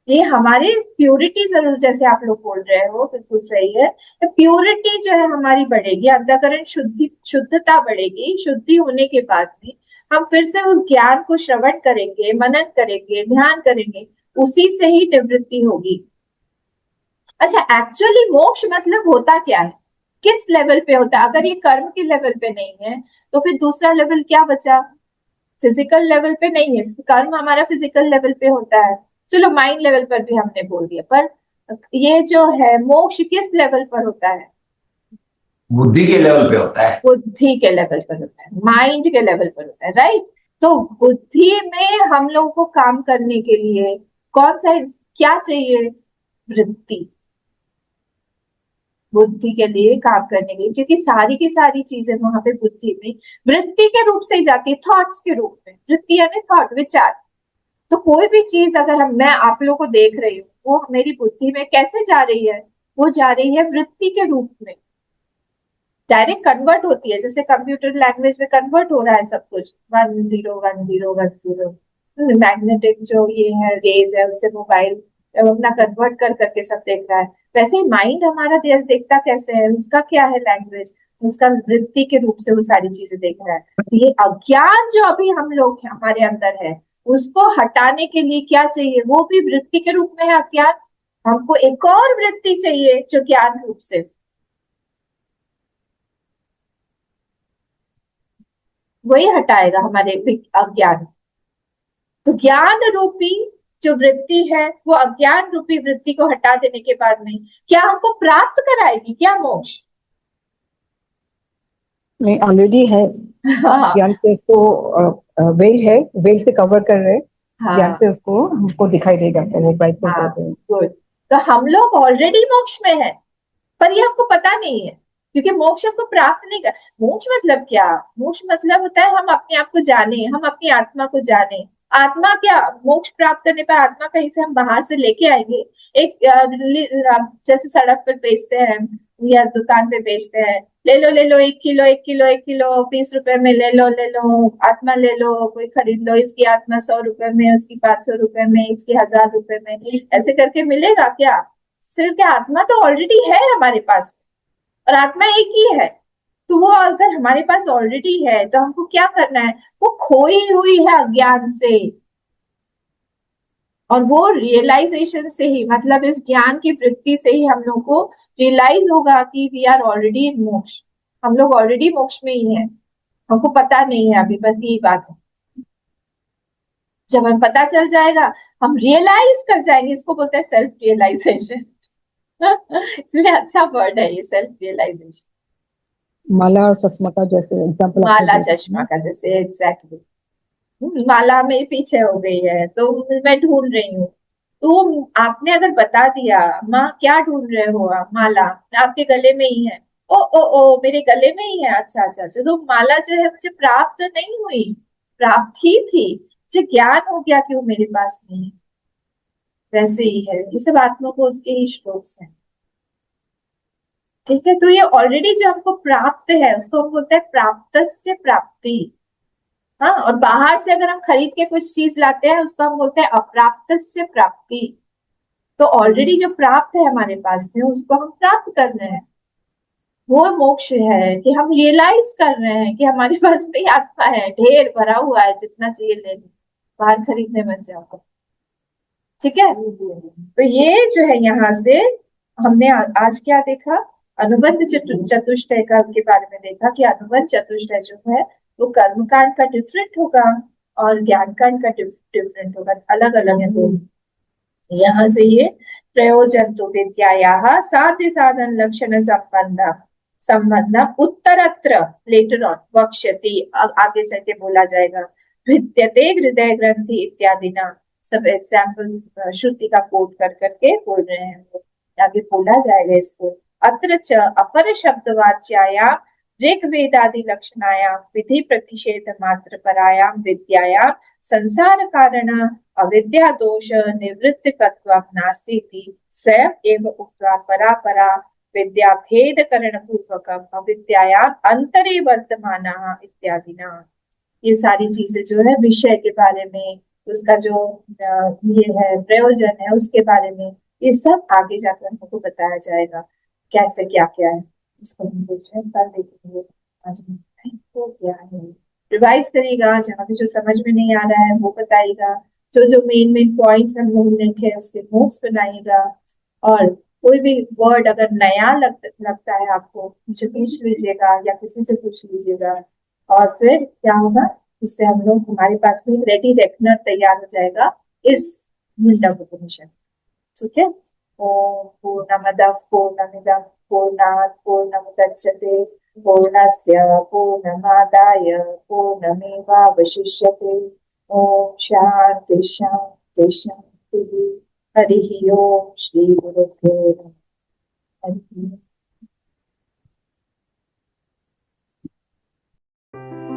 Speaker 1: ये हमारे प्योरिटी जरूर, जैसे आप लोग बोल रहे हो, बिल्कुल सही है। तो प्योरिटी जो है हमारी बढ़ेगी, अंतःकरण शुद्धता बढ़ेगी। शुद्धि होने के बाद भी हम फिर से उस ज्ञान को श्रवण करेंगे, मनन करेंगे, ध्यान करेंगे, उसी से ही निवृत्ति होगी। अच्छा, एक्चुअली मोक्ष मतलब होता क्या है, किस लेवल पे होता है? अगर ये कर्म के लेवल पे नहीं है तो फिर दूसरा लेवल क्या बचा? फिजिकल लेवल पे नहीं है। कर्म हमारा फिजिकल लेवल पे होता है, चलो माइंड लेवल पर भी हमने बोल दिया, पर ये जो है मोक्ष किस लेवल पर होता है?
Speaker 2: बुद्धि के लेवल पे होता है।
Speaker 1: बुद्धि के लेवल पर होता है, माइंड के लेवल पर होता है, राइट। तो बुद्धि में हम लोगों को काम करने के लिए कौन सा, क्या चाहिए? वृत्ति। बुद्धि के लिए काम करने के लिए, क्योंकि सारी की सारी चीजें वहां पे बुद्धि में वृत्ति के रूप से ही जाती है, थॉट्स के रूप में। वृत्ति यानी थॉट, विचार। तो कोई भी चीज अगर मैं आप लोग को देख रही हूँ, वो मेरी बुद्धि में कैसे जा रही है? वो जा रही है वृत्ति के रूप में, डायरेक्ट कन्वर्ट होती है, जैसे कंप्यूटर लैंग्वेज में कन्वर्ट हो रहा है सब कुछ, 101010। मैग्नेटिक जो ये है रेज है, उससे मोबाइल अपना कन्वर्ट कर करके सब देख रहा है। वैसे ही माइंड हमारा देखता कैसे है, उसका क्या है लैंग्वेज? उसका वृत्ति के रूप से वो सारी चीजें देख रहा है। तो ये अज्ञान जो अभी हम लोग हमारे अंदर है, उसको हटाने के लिए क्या चाहिए? वो भी वृत्ति के रूप में है अज्ञान। हमको एक और वृत्ति चाहिए जो ज्ञान रूप से, वही हटाएगा हमारे अज्ञान। तो ज्ञान रूपी जो वृत्ति है, वो अज्ञान रूपी वृत्ति को हटा देने के बाद में क्या हमको प्राप्त कराएगी क्या मोक्ष?
Speaker 3: नहीं, ऑलरेडी है।
Speaker 1: हाँ
Speaker 3: ज्ञान से उसको वेल है, वेल से कवर कर रहे हैं। ज्ञान
Speaker 1: हाँ
Speaker 3: से उसको हमको दिखाई देगा, वो ब्राइटन
Speaker 1: हाँ,
Speaker 3: करते हैं।
Speaker 1: गुड। तो हम लोग ऑलरेडी मोक्ष में है, पर ये हमको पता नहीं है, क्योंकि मोक्ष हमको प्राप्त नहीं कर। मोक्ष मतलब क्या? मोक्ष मतलब होता है हम अपने आप को जाने, हम अपनी आत्मा को जाने। आत्मा क्या? मोक्ष प्राप्त करने पर आत्मा कहीं से हम बाहर से लेके आएंगे? एक जैसे सड़क पर बेचते हैं या दुकान पे बेचते हैं, ले लो 1 किलो 1 किलो 1 किलो, 20 रुपए में ले लो, आत्मा ले लो, कोई खरीद लो, इसकी आत्मा 100 रुपए में, उसकी 500 रुपए में, इसकी 1000 रुपए में, ऐसे करके मिलेगा क्या? सिर्फ क्या, आत्मा तो ऑलरेडी है हमारे पास, और आत्मा एक ही है। तो वो अगर हमारे पास ऑलरेडी है तो हमको क्या करना है? वो खोई हुई है अज्ञान से, और वो रियलाइजेशन से ही, मतलब इस ज्ञान की वृत्ति से ही हम लोग को रियलाइज होगा कि वी आर ऑलरेडी इन मोक्ष। हम लोग ऑलरेडी मोक्ष में ही है, हमको पता नहीं है अभी, बस यही बात है। जब हमें पता चल जाएगा, हम रियलाइज कर जाएंगे, इसको बोलते हैं सेल्फ रियलाइजेशन। इसलिए अच्छा वर्ड है ये, सेल्फ रियलाइजेशन।
Speaker 3: माला और चश्मा का जैसे एग्जाम्पल आपने
Speaker 1: माला
Speaker 3: दिया
Speaker 1: चश्मा का जैसे, एग्जैक्टली। माला मेरे पीछे हो गई है तो मैं ढूंढ रही हूँ, तो आपने अगर बता दिया, माँ क्या ढूंढ रहे हो आप? माला आपके गले में ही है। ओ मेरे गले में ही है, अच्छा अच्छा अच्छा। तो माला जो है मुझे प्राप्त नहीं हुई, प्राप्त ही थी, मुझे ज्ञान हो गया कि वो मेरे पास में है। वैसे ही है, ये सब आत्मबोध के ही श्लोक हैं। ठीक है, तो ये ऑलरेडी जो हमको प्राप्त है उसको हम बोलते हैं प्राप्त से प्राप्ति। हाँ, और बाहर से अगर हम खरीद के कुछ चीज लाते हैं उसको हम बोलते हैं अप्राप्त से प्राप्ति। तो ऑलरेडी जो प्राप्त है हमारे पास में, उसको हम प्राप्त कर रहे हैं। वो मोक्ष है कि हम रियलाइज कर रहे हैं कि हमारे पास भी आत्मा है, ढेर भरा हुआ है, जितना चाहिए ले लो, बाहर खरीदने मत जाओ। ठीक है, तो ये जो है यहाँ से हमने आज क्या देखा? अनुबंध चतुष्टय का के बारे में देखा कि अनुबंध चतुष्टय जो है वो कर्म कांड का डिफरेंट होगा और ज्ञान कांड का डिफरेंट होगा, अलग अलग है दोनों। यहाँ से ये प्रयोजन तो विद्यायाः साध्य साधन लक्षण संबंध उत्तरत्र लेटर ऑन वक्ष्यति, आगे चल के बोला जाएगा। विद्यते हृदय ग्रंथि इत्यादि ना, सब एग्जाम्पल्स श्रुति का कोट कर करके बोल रहे हैं, आगे बोला जाएगा इसको। अत्र च अपर शब्दवाच्याया ऋग्वेदादि लक्षणायां विधि प्रतिषेध मात्र परायां विद्यायां संसार कारण अविद्या दोष निवृत्तिकत्वं नास्ति इति स्वयं एव उक्त्वा परापरा विद्या भेद करण पूर्वकम अविद्यायाम अंतरे वर्तमाना इत्यादिना। ये सारी चीजें जो है विषय के बारे में, उसका जो ये है प्रयोजन है उसके बारे में, ये सब आगे जाकर हमको बताया जाएगा कैसे क्या क्या है। इसको हम लोग कल देखेंगे। आज तो क्या है रिवाइज करिएगा, जहाँ भी जो समझ में नहीं आ रहा है वो बताइएगा, जो मेन मेन पॉइंट्स हम लोग लिखे हैं उसके नोट्स बनाइएगा, और कोई भी वर्ड अगर नया लगता है आपको मुझे पूछ लीजिएगा या किसी से पूछ लीजिएगा, और फिर क्या होगा उससे हम लोग हमारे पास में रेडी रेकनर तैयार हो जाएगा इस मुंडकोपनिषद। ठीक है। ओम पूर्णमदः पूर्णमिदं पूर्णात् पूर्णमुदच्यते पूर्णस्य पूर्णमादाय पूर्णमेवावशिष्यते। ओम शांति शांति शांति। हरि ओम श्री गुरुभ्यो नमः। हरि ओम।